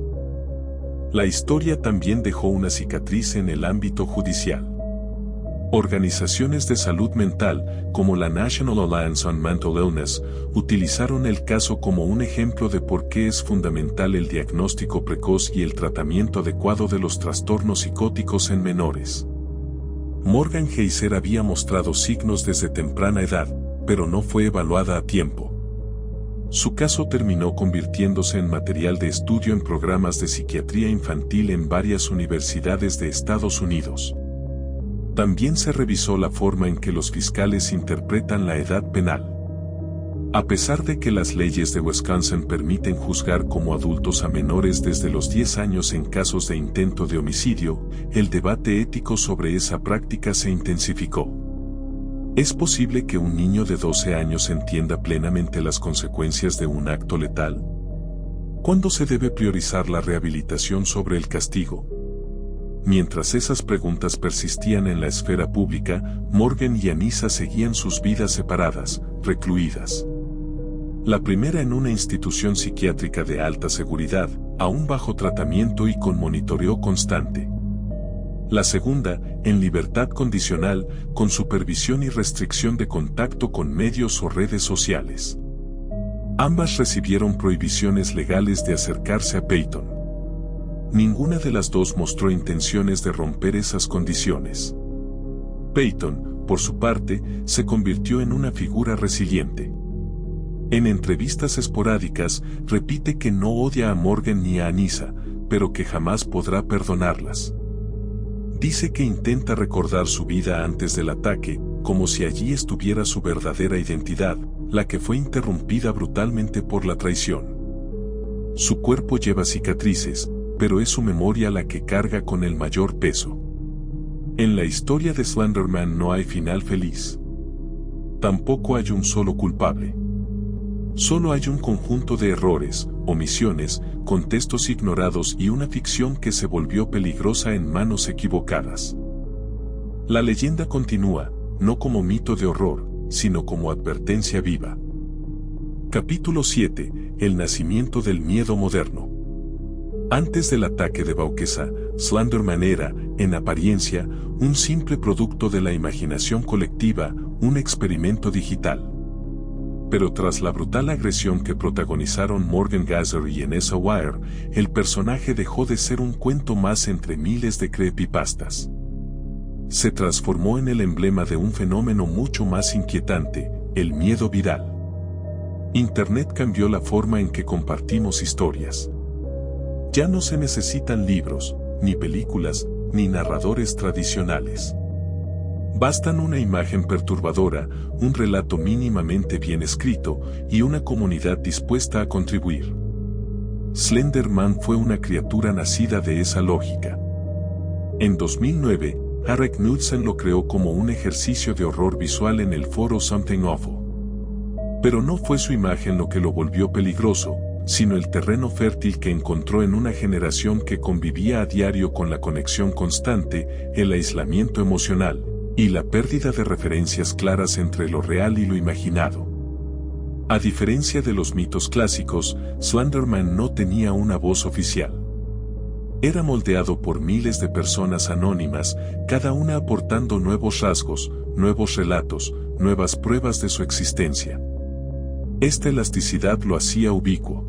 S1: La historia también dejó una cicatriz en el ámbito judicial. Organizaciones de salud mental, como la National Alliance on Mental Illness, utilizaron el caso como un ejemplo de por qué es fundamental el diagnóstico precoz y el tratamiento adecuado de los trastornos psicóticos en menores. Morgan Heiser había mostrado signos desde temprana edad, pero no fue evaluada a tiempo. Su caso terminó convirtiéndose en material de estudio en programas de psiquiatría infantil en varias universidades de Estados Unidos. También se revisó la forma en que los fiscales interpretan la edad penal. A pesar de que las leyes de Wisconsin permiten juzgar como adultos a menores desde los 10 años en casos de intento de homicidio, el debate ético sobre esa práctica se intensificó. ¿Es posible que un niño de 12 años entienda plenamente las consecuencias de un acto letal? ¿Cuándo se debe priorizar la rehabilitación sobre el castigo? Mientras esas preguntas persistían en la esfera pública, Morgan y Anissa seguían sus vidas separadas, recluidas. La primera en una institución psiquiátrica de alta seguridad, aún bajo tratamiento y con monitoreo constante. La segunda, en libertad condicional, con supervisión y restricción de contacto con medios o redes sociales. Ambas recibieron prohibiciones legales de acercarse a Peyton. Ninguna de las dos mostró intenciones de romper esas condiciones. Peyton, por su parte, se convirtió en una figura resiliente. En entrevistas esporádicas, repite que no odia a Morgan ni a Anissa, pero que jamás podrá perdonarlas. Dice que intenta recordar su vida antes del ataque, como si allí estuviera su verdadera identidad, la que fue interrumpida brutalmente por la traición. Su cuerpo lleva cicatrices, pero es su memoria la que carga con el mayor peso. En la historia de Slender Man no hay final feliz. Tampoco hay un solo culpable. Solo hay un conjunto de errores, omisiones, contextos ignorados y una ficción que se volvió peligrosa en manos equivocadas. La leyenda continúa, no como mito de horror, sino como advertencia viva. Capítulo 7. El nacimiento del miedo moderno. Antes del ataque de Waukesha, Slender Man era, en apariencia, un simple producto de la imaginación colectiva, un experimento digital. Pero tras la brutal agresión que protagonizaron Morgan Gazer y Anissa Weier, el personaje dejó de ser un cuento más entre miles de creepypastas. Se transformó en el emblema de un fenómeno mucho más inquietante, el miedo viral. Internet cambió la forma en que compartimos historias. Ya no se necesitan libros, ni películas, ni narradores tradicionales. Bastan una imagen perturbadora, un relato mínimamente bien escrito, y una comunidad dispuesta a contribuir. Slender Man fue una criatura nacida de esa lógica. En 2009, Harry Knudsen lo creó como un ejercicio de horror visual en el foro Something Awful. Pero no fue su imagen lo que lo volvió peligroso, sino el terreno fértil que encontró en una generación que convivía a diario con la conexión constante, el aislamiento emocional, y la pérdida de referencias claras entre lo real y lo imaginado. A diferencia de los mitos clásicos, Slender Man no tenía una voz oficial. Era moldeado por miles de personas anónimas, cada una aportando nuevos rasgos, nuevos relatos, nuevas pruebas de su existencia. Esta elasticidad lo hacía ubicuo.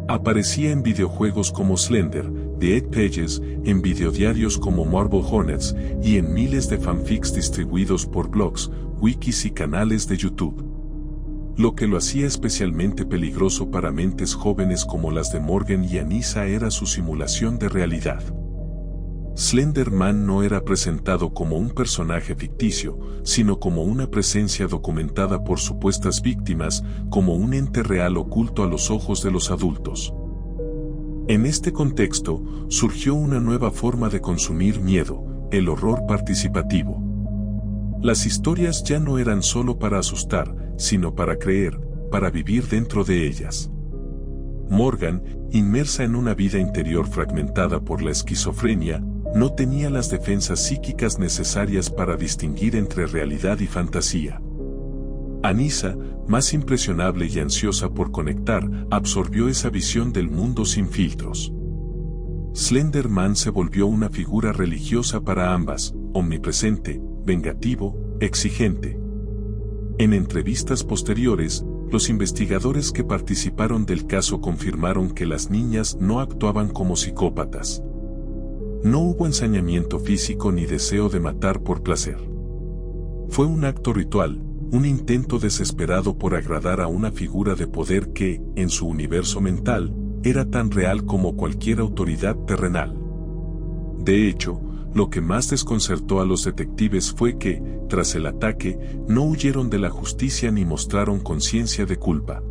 S1: Aparecía en videojuegos como Slender, The Egg Pages, en videodiarios como Marble Hornets y en miles de fanfics distribuidos por blogs, wikis y canales de YouTube. Lo que lo hacía especialmente peligroso para mentes jóvenes como las de Morgan y Anissa era su simulación de realidad. Slender Man no era presentado como un personaje ficticio, sino como una presencia documentada por supuestas víctimas, como un ente real oculto a los ojos de los adultos. En este contexto, surgió una nueva forma de consumir miedo, el horror participativo. Las historias ya no eran solo para asustar, sino para creer, para vivir dentro de ellas. Morgan, inmersa en una vida interior fragmentada por la esquizofrenia, no tenía las defensas psíquicas necesarias para distinguir entre realidad y fantasía. Anissa, más impresionable y ansiosa por conectar, absorbió esa visión del mundo sin filtros. Slender Man se volvió una figura religiosa para ambas, omnipresente, vengativo, exigente. En entrevistas posteriores, los investigadores que participaron del caso confirmaron que las niñas no actuaban como psicópatas. No hubo ensañamiento físico ni deseo de matar por placer. Fue un acto ritual, un intento desesperado por agradar a una figura de poder que, en su universo mental, era tan real como cualquier autoridad terrenal. De hecho, lo que más desconcertó a los detectives fue que, tras el ataque, no huyeron de la justicia ni mostraron conciencia de culpa.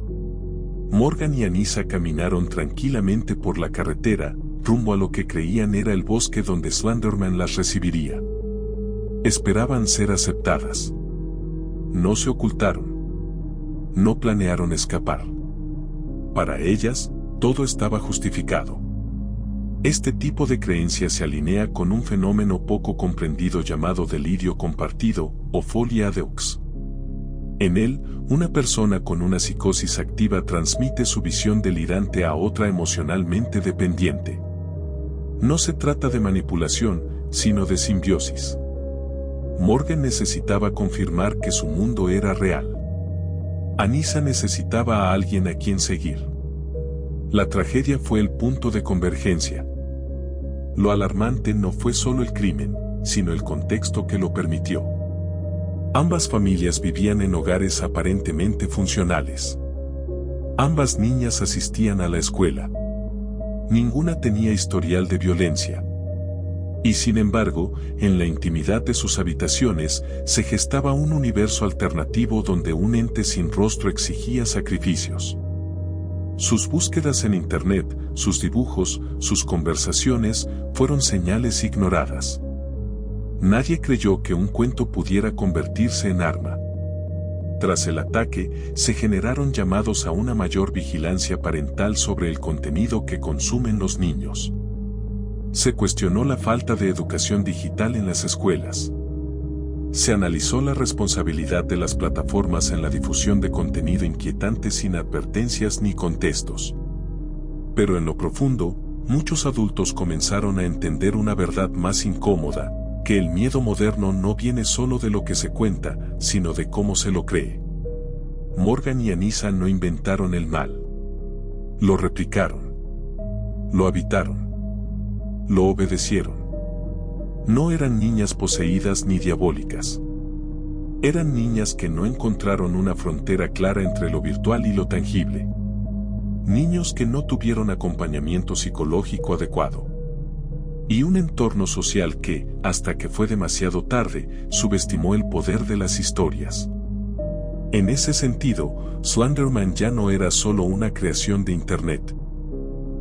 S1: Morgan y Anissa caminaron tranquilamente por la carretera, rumbo a lo que creían era el bosque donde Slenderman las recibiría. Esperaban ser aceptadas. No se ocultaron. No planearon escapar. Para ellas, todo estaba justificado. Este tipo de creencia se alinea con un fenómeno poco comprendido llamado delirio compartido, o folia deux. En él, una persona con una psicosis activa transmite su visión delirante a otra emocionalmente dependiente. No se trata de manipulación, sino de simbiosis. Morgan necesitaba confirmar que su mundo era real. Anissa necesitaba a alguien a quien seguir. La tragedia fue el punto de convergencia. Lo alarmante no fue solo el crimen, sino el contexto que lo permitió. Ambas familias vivían en hogares aparentemente funcionales. Ambas niñas asistían a la escuela. Ninguna tenía historial de violencia. Y sin embargo, en la intimidad de sus habitaciones, se gestaba un universo alternativo donde un ente sin rostro exigía sacrificios. Sus búsquedas en Internet, sus dibujos, sus conversaciones, fueron señales ignoradas. Nadie creyó que un cuento pudiera convertirse en arma. Tras el ataque, se generaron llamados a una mayor vigilancia parental sobre el contenido que consumen los niños. Se cuestionó la falta de educación digital en las escuelas. Se analizó la responsabilidad de las plataformas en la difusión de contenido inquietante sin advertencias ni contextos. Pero en lo profundo, muchos adultos comenzaron a entender una verdad más incómoda, que el miedo moderno no viene solo de lo que se cuenta, sino de cómo se lo cree. Morgan y Anissa no inventaron el mal. Lo replicaron. Lo habitaron. Lo obedecieron. No eran niñas poseídas ni diabólicas. Eran niñas que no encontraron una frontera clara entre lo virtual y lo tangible. Niños que no tuvieron acompañamiento psicológico adecuado. Y un entorno social que, hasta que fue demasiado tarde, subestimó el poder de las historias. En ese sentido, Slenderman ya no era solo una creación de Internet.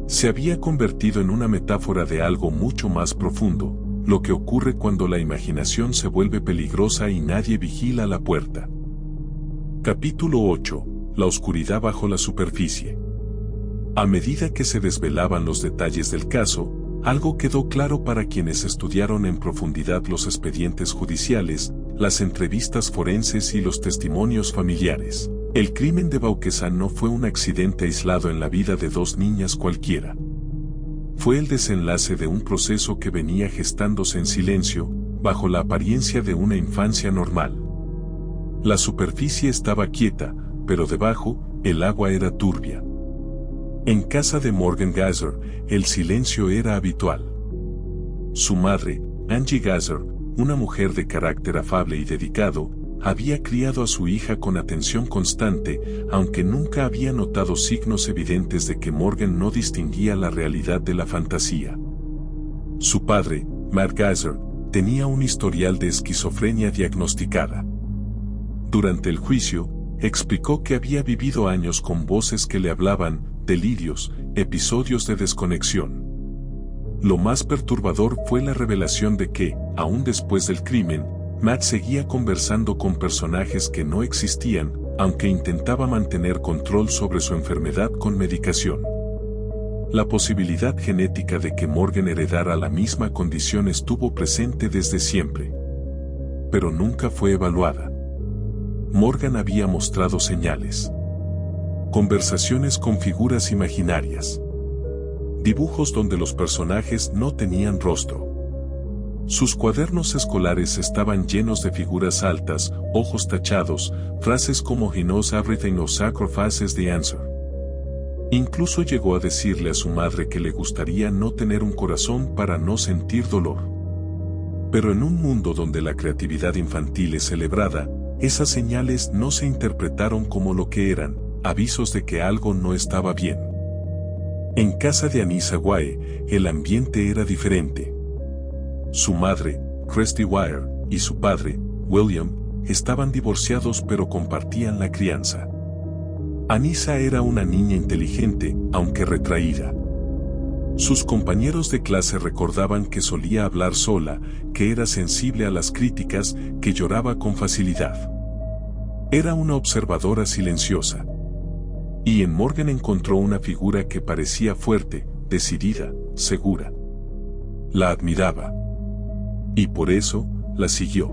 S1: Se había convertido en una metáfora de algo mucho más profundo, lo que ocurre cuando la imaginación se vuelve peligrosa y nadie vigila la puerta. Capítulo 8. La oscuridad bajo la superficie. A medida que se desvelaban los detalles del caso, algo quedó claro para quienes estudiaron en profundidad los expedientes judiciales, las entrevistas forenses y los testimonios familiares. El crimen de Vauquezán no fue un accidente aislado en la vida de dos niñas cualquiera. Fue el desenlace de un proceso que venía gestándose en silencio, bajo la apariencia de una infancia normal. La superficie estaba quieta, pero debajo, el agua era turbia. En casa de Morgan Geyser, el silencio era habitual. Su madre, Angie Geyser, una mujer de carácter afable y dedicado, había criado a su hija con atención constante, aunque nunca había notado signos evidentes de que Morgan no distinguía la realidad de la fantasía. Su padre, Matt Geyser, tenía un historial de esquizofrenia diagnosticada. Durante el juicio, explicó que había vivido años con voces que le hablaban, delirios, episodios de desconexión. Lo más perturbador fue la revelación de que, aún después del crimen, Matt seguía conversando con personajes que no existían, aunque intentaba mantener control sobre su enfermedad con medicación. La posibilidad genética de que Morgan heredara la misma condición estuvo presente desde siempre, pero nunca fue evaluada. Morgan había mostrado señales. Conversaciones con figuras imaginarias. Dibujos donde los personajes no tenían rostro. Sus cuadernos escolares estaban llenos de figuras altas, ojos tachados, frases como "He knows everything" o "Sacrifices the answer". Incluso llegó a decirle a su madre que le gustaría no tener un corazón para no sentir dolor. Pero en un mundo donde la creatividad infantil es celebrada, esas señales no se interpretaron como lo que eran, avisos de que algo no estaba bien. En casa de Anissa Wire, el ambiente era diferente. Su madre, Kirsty Wire, y su padre, William, estaban divorciados pero compartían la crianza. Anissa era una niña inteligente, aunque retraída. Sus compañeros de clase recordaban que solía hablar sola, que era sensible a las críticas, que lloraba con facilidad. Era una observadora silenciosa. Y en Morgan encontró una figura que parecía fuerte, decidida, segura. La admiraba. Y por eso, la siguió.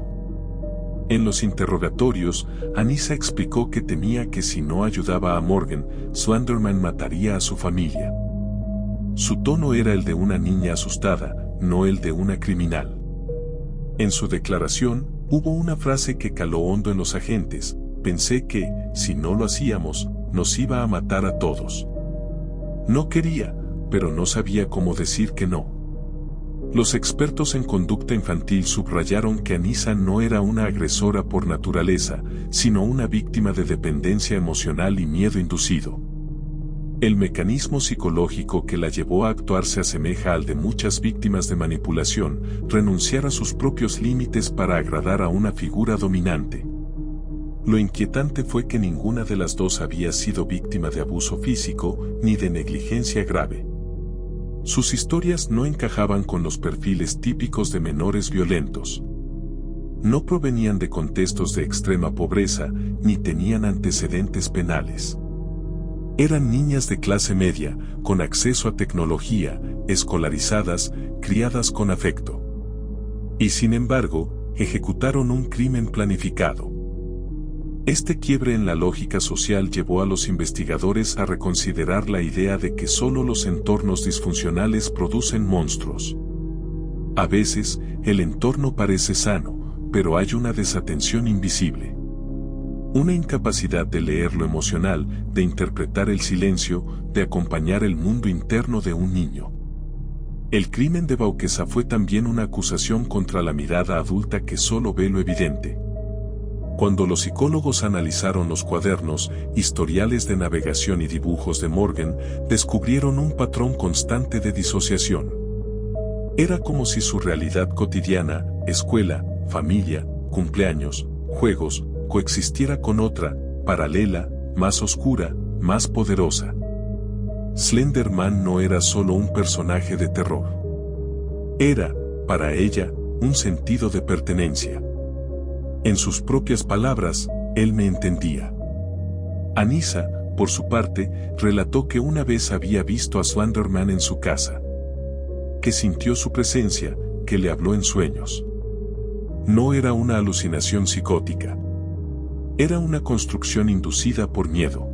S1: En los interrogatorios, Anissa explicó que temía que si no ayudaba a Morgan, Slenderman mataría a su familia. Su tono era el de una niña asustada, no el de una criminal. En su declaración, hubo una frase que caló hondo en los agentes: "Pensé que, si no lo hacíamos, nos iba a matar a todos". No quería, pero no sabía cómo decir que no. Los expertos en conducta infantil subrayaron que Anissa no era una agresora por naturaleza, sino una víctima de dependencia emocional y miedo inducido. El mecanismo psicológico que la llevó a actuar se asemeja al de muchas víctimas de manipulación, renunciar a sus propios límites para agradar a una figura dominante. Lo inquietante fue que ninguna de las dos había sido víctima de abuso físico ni de negligencia grave. Sus historias no encajaban con los perfiles típicos de menores violentos. No provenían de contextos de extrema pobreza, ni tenían antecedentes penales. Eran niñas de clase media, con acceso a tecnología, escolarizadas, criadas con afecto. Y sin embargo, ejecutaron un crimen planificado. Este quiebre en la lógica social llevó a los investigadores a reconsiderar la idea de que solo los entornos disfuncionales producen monstruos. A veces, el entorno parece sano, pero hay una desatención invisible. Una incapacidad de leer lo emocional, de interpretar el silencio, de acompañar el mundo interno de un niño. El crimen de Vauquesa fue también una acusación contra la mirada adulta que solo ve lo evidente. Cuando los psicólogos analizaron los cuadernos, historiales de navegación y dibujos de Morgan, descubrieron un patrón constante de disociación. Era como si su realidad cotidiana, escuela, familia, cumpleaños, juegos, coexistiera con otra, paralela, más oscura, más poderosa. Slenderman no era solo un personaje de terror. Era, para ella, un sentido de pertenencia. En sus propias palabras, él me entendía. Anissa, por su parte, relató que una vez había visto a Slenderman en su casa. Que sintió su presencia, que le habló en sueños. No era una alucinación psicótica. Era una construcción inducida por miedo.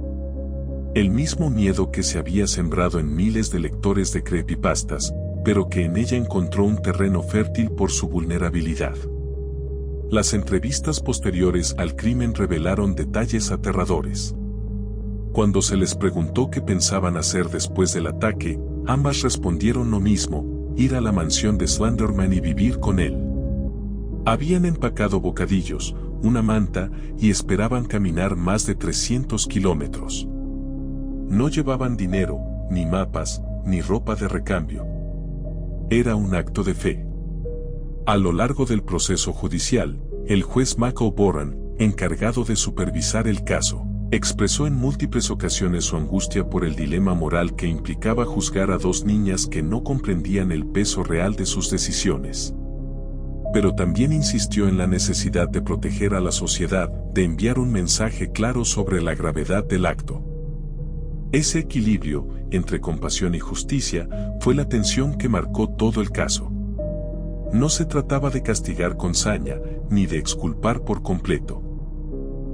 S1: El mismo miedo que se había sembrado en miles de lectores de creepypastas, pero que en ella encontró un terreno fértil por su vulnerabilidad. Las entrevistas posteriores al crimen revelaron detalles aterradores. Cuando se les preguntó qué pensaban hacer después del ataque, ambas respondieron lo mismo: ir a la mansión de Slenderman y vivir con él. Habían empacado bocadillos, una manta, y esperaban caminar más de 300 kilómetros. No llevaban dinero, ni mapas, ni ropa de recambio. Era un acto de fe. A lo largo del proceso judicial, el juez Mac O'Boran, encargado de supervisar el caso, expresó en múltiples ocasiones su angustia por el dilema moral que implicaba juzgar a dos niñas que no comprendían el peso real de sus decisiones. Pero también insistió en la necesidad de proteger a la sociedad, de enviar un mensaje claro sobre la gravedad del acto. Ese equilibrio, entre compasión y justicia, fue la tensión que marcó todo el caso. No se trataba de castigar con saña, ni de exculpar por completo.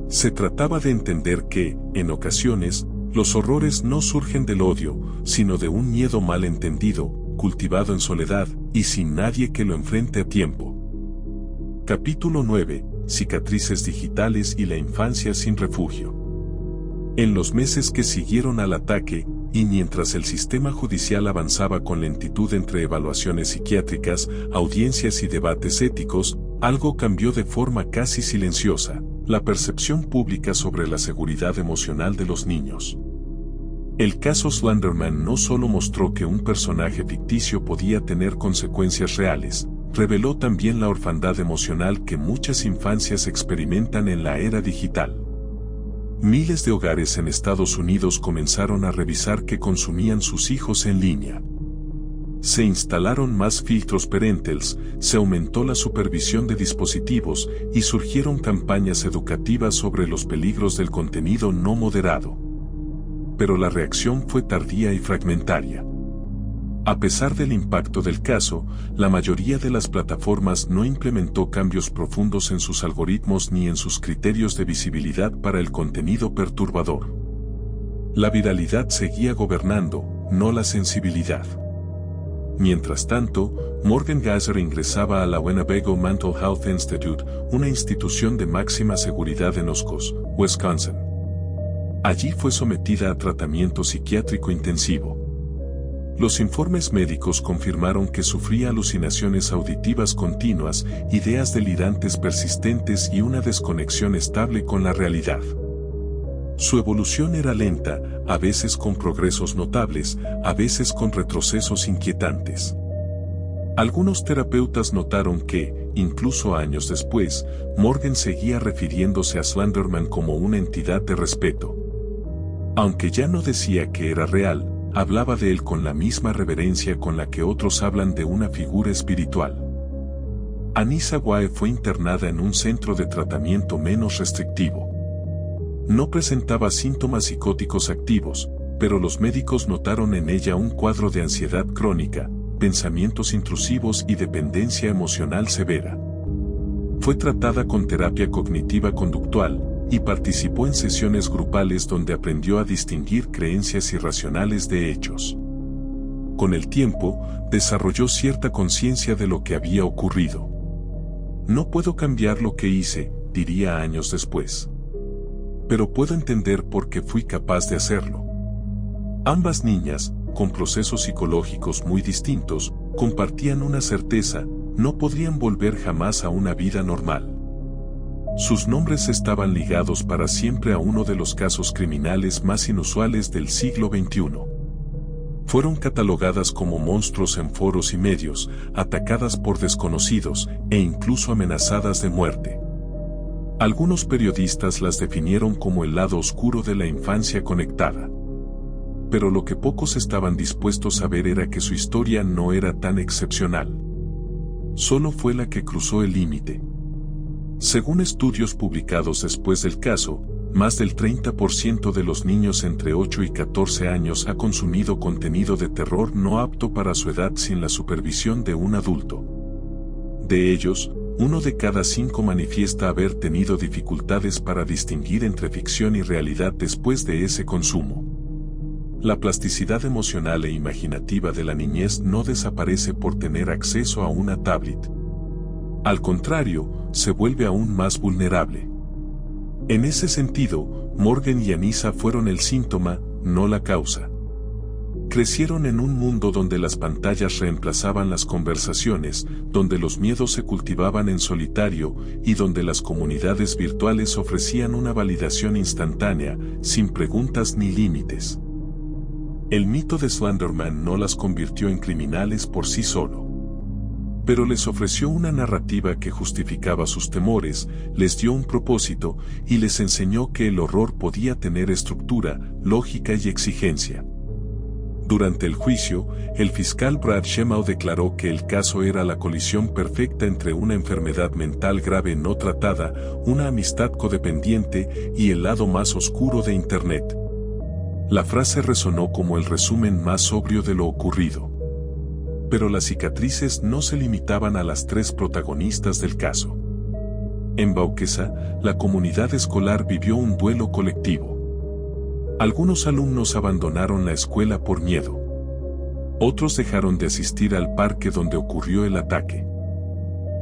S1: Se trataba de entender que, en ocasiones, los horrores no surgen del odio, sino de un miedo mal entendido, cultivado en soledad, y sin nadie que lo enfrente a tiempo. Capítulo 9. Cicatrices digitales y la infancia sin refugio. En los meses que siguieron al ataque, y mientras el sistema judicial avanzaba con lentitud entre evaluaciones psiquiátricas, audiencias y debates éticos, algo cambió de forma casi silenciosa: la percepción pública sobre la seguridad emocional de los niños. El caso Slenderman no solo mostró que un personaje ficticio podía tener consecuencias reales, reveló también la orfandad emocional que muchas infancias experimentan en la era digital. Miles de hogares en Estados Unidos comenzaron a revisar qué consumían sus hijos en línea. Se instalaron más filtros parentals, se aumentó la supervisión de dispositivos y surgieron campañas educativas sobre los peligros del contenido no moderado. Pero la reacción fue tardía y fragmentaria. A pesar del impacto del caso, la mayoría de las plataformas no implementó cambios profundos en sus algoritmos ni en sus criterios de visibilidad para el contenido perturbador. La viralidad seguía gobernando, no la sensibilidad. Mientras tanto, Morgan Gasser ingresaba a la Winnebago Mental Health Institute, una institución de máxima seguridad en Oshkosh, Wisconsin. Allí fue sometida a tratamiento psiquiátrico intensivo. Los informes médicos confirmaron que sufría alucinaciones auditivas continuas, ideas delirantes persistentes y una desconexión estable con la realidad. Su evolución era lenta, a veces con progresos notables, a veces con retrocesos inquietantes. Algunos terapeutas notaron que, incluso años después, Morgan seguía refiriéndose a Slenderman como una entidad de respeto. Aunque ya no decía que era real, hablaba de él con la misma reverencia con la que otros hablan de una figura espiritual. Anissa Wae fue internada en un centro de tratamiento menos restrictivo. No presentaba síntomas psicóticos activos, pero los médicos notaron en ella un cuadro de ansiedad crónica, pensamientos intrusivos y dependencia emocional severa. Fue tratada con terapia cognitiva conductual, y participó en sesiones grupales donde aprendió a distinguir creencias irracionales de hechos. Con el tiempo, desarrolló cierta conciencia de lo que había ocurrido. No puedo cambiar lo que hice, diría años después. Pero puedo entender por qué fui capaz de hacerlo. Ambas niñas, con procesos psicológicos muy distintos, compartían una certeza: no podrían volver jamás a una vida normal. Sus nombres estaban ligados para siempre a uno de los casos criminales más inusuales del siglo XXI. Fueron catalogadas como monstruos en foros y medios, atacadas por desconocidos, e incluso amenazadas de muerte. Algunos periodistas las definieron como el lado oscuro de la infancia conectada. Pero lo que pocos estaban dispuestos a ver era que su historia no era tan excepcional. Solo fue la que cruzó el límite. Según estudios publicados después del caso, más del 30% de los niños entre 8 y 14 años ha consumido contenido de terror no apto para su edad sin la supervisión de un adulto. De ellos, 1 de cada 5 manifiesta haber tenido dificultades para distinguir entre ficción y realidad después de ese consumo. La plasticidad emocional e imaginativa de la niñez no desaparece por tener acceso a una tablet. Al contrario, se vuelve aún más vulnerable. En ese sentido, Morgan y Anissa fueron el síntoma, no la causa. Crecieron en un mundo donde las pantallas reemplazaban las conversaciones, donde los miedos se cultivaban en solitario y donde las comunidades virtuales ofrecían una validación instantánea, sin preguntas ni límites. El mito de Slenderman no las convirtió en criminales por sí solo. Pero les ofreció una narrativa que justificaba sus temores, les dio un propósito y les enseñó que el horror podía tener estructura, lógica y exigencia. Durante el juicio, el fiscal Brad Shemau declaró que el caso era la colisión perfecta entre una enfermedad mental grave no tratada, una amistad codependiente y el lado más oscuro de Internet. La frase resonó como el resumen más sobrio de lo ocurrido. Pero las cicatrices no se limitaban a las tres protagonistas del caso. En Waukesha, la comunidad escolar vivió un duelo colectivo. Algunos alumnos abandonaron la escuela por miedo. Otros dejaron de asistir al parque donde ocurrió el ataque.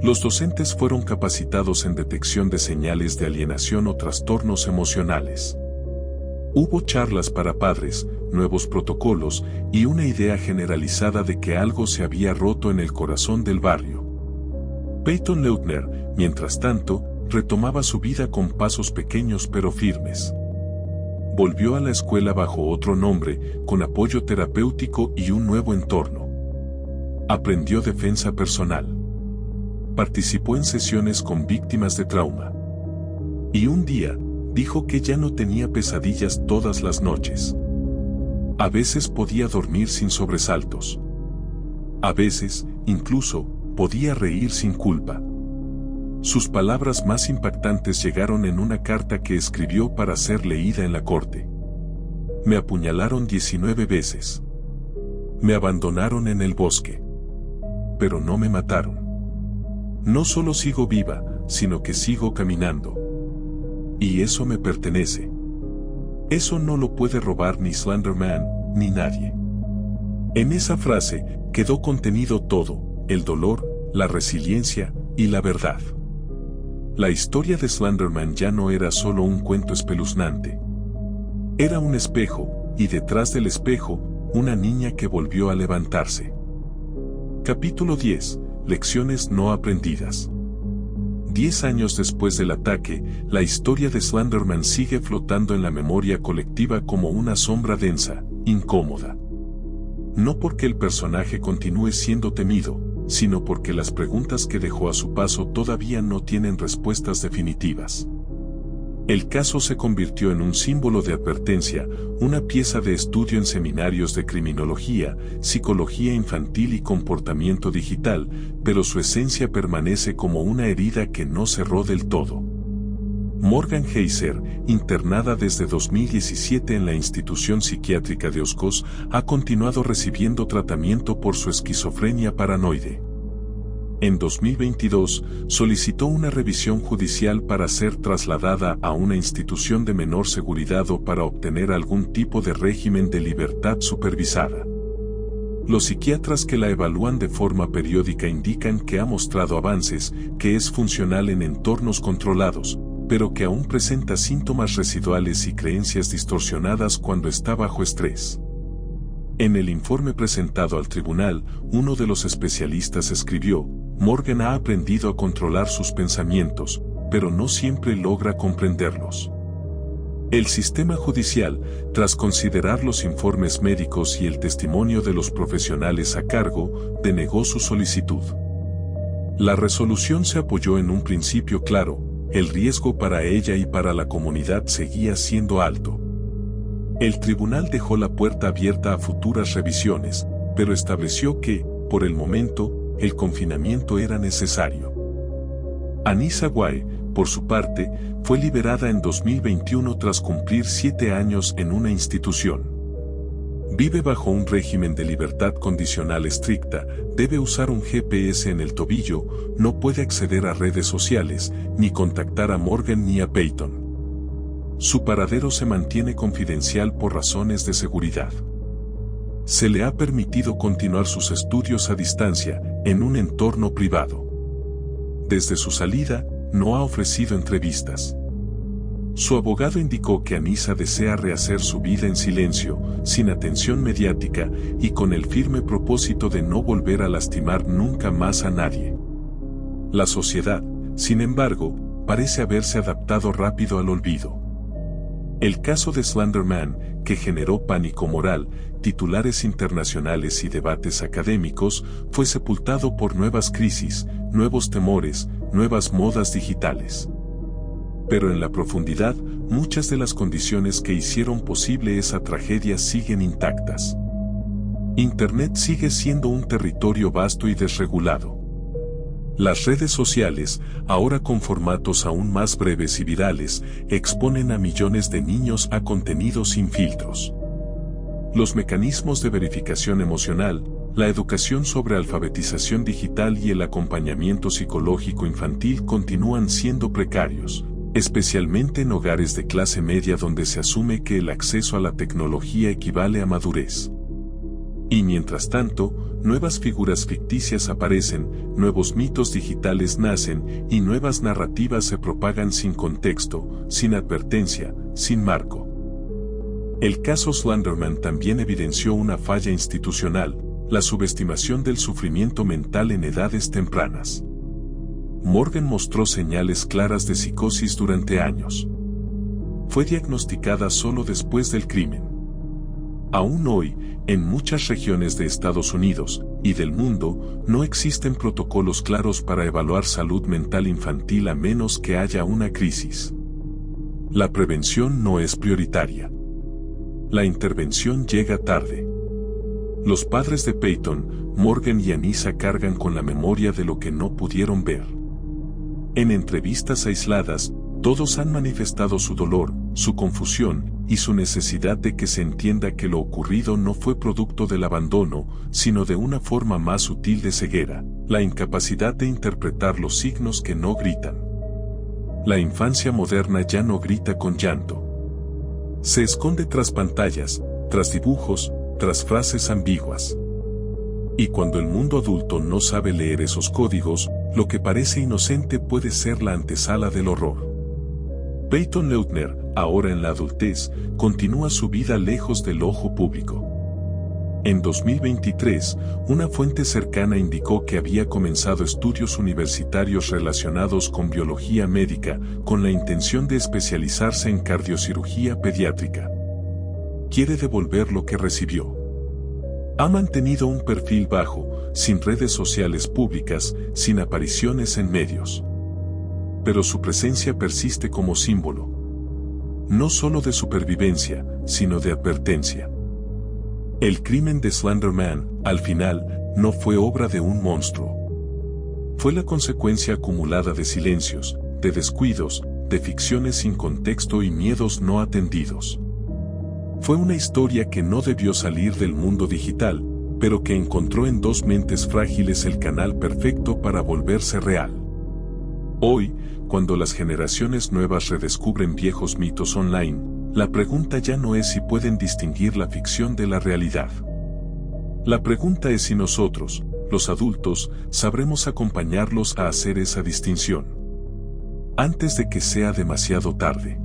S1: Los docentes fueron capacitados en detección de señales de alienación o trastornos emocionales. Hubo charlas para padres, nuevos protocolos y una idea generalizada de que algo se había roto en el corazón del barrio. Peyton Leutner, mientras tanto, retomaba su vida con pasos pequeños pero firmes. Volvió a la escuela bajo otro nombre, con apoyo terapéutico y un nuevo entorno. Aprendió defensa personal. Participó en sesiones con víctimas de trauma. Y un día, dijo que ya no tenía pesadillas todas las noches. A veces podía dormir sin sobresaltos. A veces, incluso, podía reír sin culpa. Sus palabras más impactantes llegaron en una carta que escribió para ser leída en la corte. Me apuñalaron 19 veces. Me abandonaron en el bosque. Pero no me mataron. No solo sigo viva, sino que sigo caminando. Y eso me pertenece. Eso no lo puede robar ni Slenderman, ni nadie. En esa frase quedó contenido todo, el dolor, la resiliencia y la verdad. La historia de Slenderman ya no era solo un cuento espeluznante. Era un espejo, y detrás del espejo, una niña que volvió a levantarse. Capítulo 10. Lecciones no aprendidas. 10 años después del ataque, la historia de Slenderman sigue flotando en la memoria colectiva como una sombra densa, incómoda. No porque el personaje continúe siendo temido, sino porque las preguntas que dejó a su paso todavía no tienen respuestas definitivas. El caso se convirtió en un símbolo de advertencia, una pieza de estudio en seminarios de criminología, psicología infantil y comportamiento digital, pero su esencia permanece como una herida que no cerró del todo. Morgan Heiser, internada desde 2017 en la institución psiquiátrica de Oscos, ha continuado recibiendo tratamiento por su esquizofrenia paranoide. En 2022, solicitó una revisión judicial para ser trasladada a una institución de menor seguridad o para obtener algún tipo de régimen de libertad supervisada. Los psiquiatras que la evalúan de forma periódica indican que ha mostrado avances, que es funcional en entornos controlados, pero que aún presenta síntomas residuales y creencias distorsionadas cuando está bajo estrés. En el informe presentado al tribunal, uno de los especialistas escribió: Morgan ha aprendido a controlar sus pensamientos, pero no siempre logra comprenderlos. El sistema judicial, tras considerar los informes médicos y el testimonio de los profesionales a cargo, denegó su solicitud. La resolución se apoyó en un principio claro: el riesgo para ella y para la comunidad seguía siendo alto. El tribunal dejó la puerta abierta a futuras revisiones, pero estableció que, por el momento, el confinamiento era necesario. Anissa Wai, por su parte, fue liberada en 2021 tras cumplir 7 años en una institución. Vive bajo un régimen de libertad condicional estricta, debe usar un GPS en el tobillo, no puede acceder a redes sociales, ni contactar a Morgan ni a Peyton. Su paradero se mantiene confidencial por razones de seguridad. Se le ha permitido continuar sus estudios a distancia, en un entorno privado. Desde su salida, no ha ofrecido entrevistas. Su abogado indicó que Anissa desea rehacer su vida en silencio, sin atención mediática y con el firme propósito de no volver a lastimar nunca más a nadie. La sociedad, sin embargo, parece haberse adaptado rápido al olvido. El caso de Slender Man, que generó pánico moral, titulares internacionales y debates académicos, fue sepultado por nuevas crisis, nuevos temores, nuevas modas digitales. Pero en la profundidad, muchas de las condiciones que hicieron posible esa tragedia siguen intactas. Internet sigue siendo un territorio vasto y desregulado. Las redes sociales, ahora con formatos aún más breves y virales, exponen a millones de niños a contenidos sin filtros. Los mecanismos de verificación emocional, la educación sobre alfabetización digital y el acompañamiento psicológico infantil continúan siendo precarios, especialmente en hogares de clase media donde se asume que el acceso a la tecnología equivale a madurez. Y mientras tanto, nuevas figuras ficticias aparecen, nuevos mitos digitales nacen y nuevas narrativas se propagan sin contexto, sin advertencia, sin marco. El caso Slender Man también evidenció una falla institucional, la subestimación del sufrimiento mental en edades tempranas. Morgan mostró señales claras de psicosis durante años. Fue diagnosticada solo después del crimen. Aún hoy, en muchas regiones de Estados Unidos y del mundo, no existen protocolos claros para evaluar salud mental infantil a menos que haya una crisis. La prevención no es prioritaria. La intervención llega tarde. Los padres de Peyton, Morgan y Anissa cargan con la memoria de lo que no pudieron ver. En entrevistas aisladas, todos han manifestado su dolor, su confusión y su necesidad de que se entienda que lo ocurrido no fue producto del abandono, sino de una forma más sutil de ceguera, la incapacidad de interpretar los signos que no gritan. La infancia moderna ya no grita con llanto. Se esconde tras pantallas, tras dibujos, tras frases ambiguas. Y cuando el mundo adulto no sabe leer esos códigos, lo que parece inocente puede ser la antesala del horror. Peyton Leutner, ahora en la adultez, continúa su vida lejos del ojo público. En 2023, una fuente cercana indicó que había comenzado estudios universitarios relacionados con biología médica, con la intención de especializarse en cardiocirugía pediátrica. Quiere devolver lo que recibió. Ha mantenido un perfil bajo, sin redes sociales públicas, sin apariciones en medios. Pero su presencia persiste como símbolo. No solo de supervivencia, sino de advertencia. El crimen de Slender Man, al final, no fue obra de un monstruo. Fue la consecuencia acumulada de silencios, de descuidos, de ficciones sin contexto y miedos no atendidos. Fue una historia que no debió salir del mundo digital, pero que encontró en dos mentes frágiles el canal perfecto para volverse real. Hoy, cuando las generaciones nuevas redescubren viejos mitos online, la pregunta ya no es si pueden distinguir la ficción de la realidad. La pregunta es si nosotros, los adultos, sabremos acompañarlos a hacer esa distinción. Antes de que sea demasiado tarde.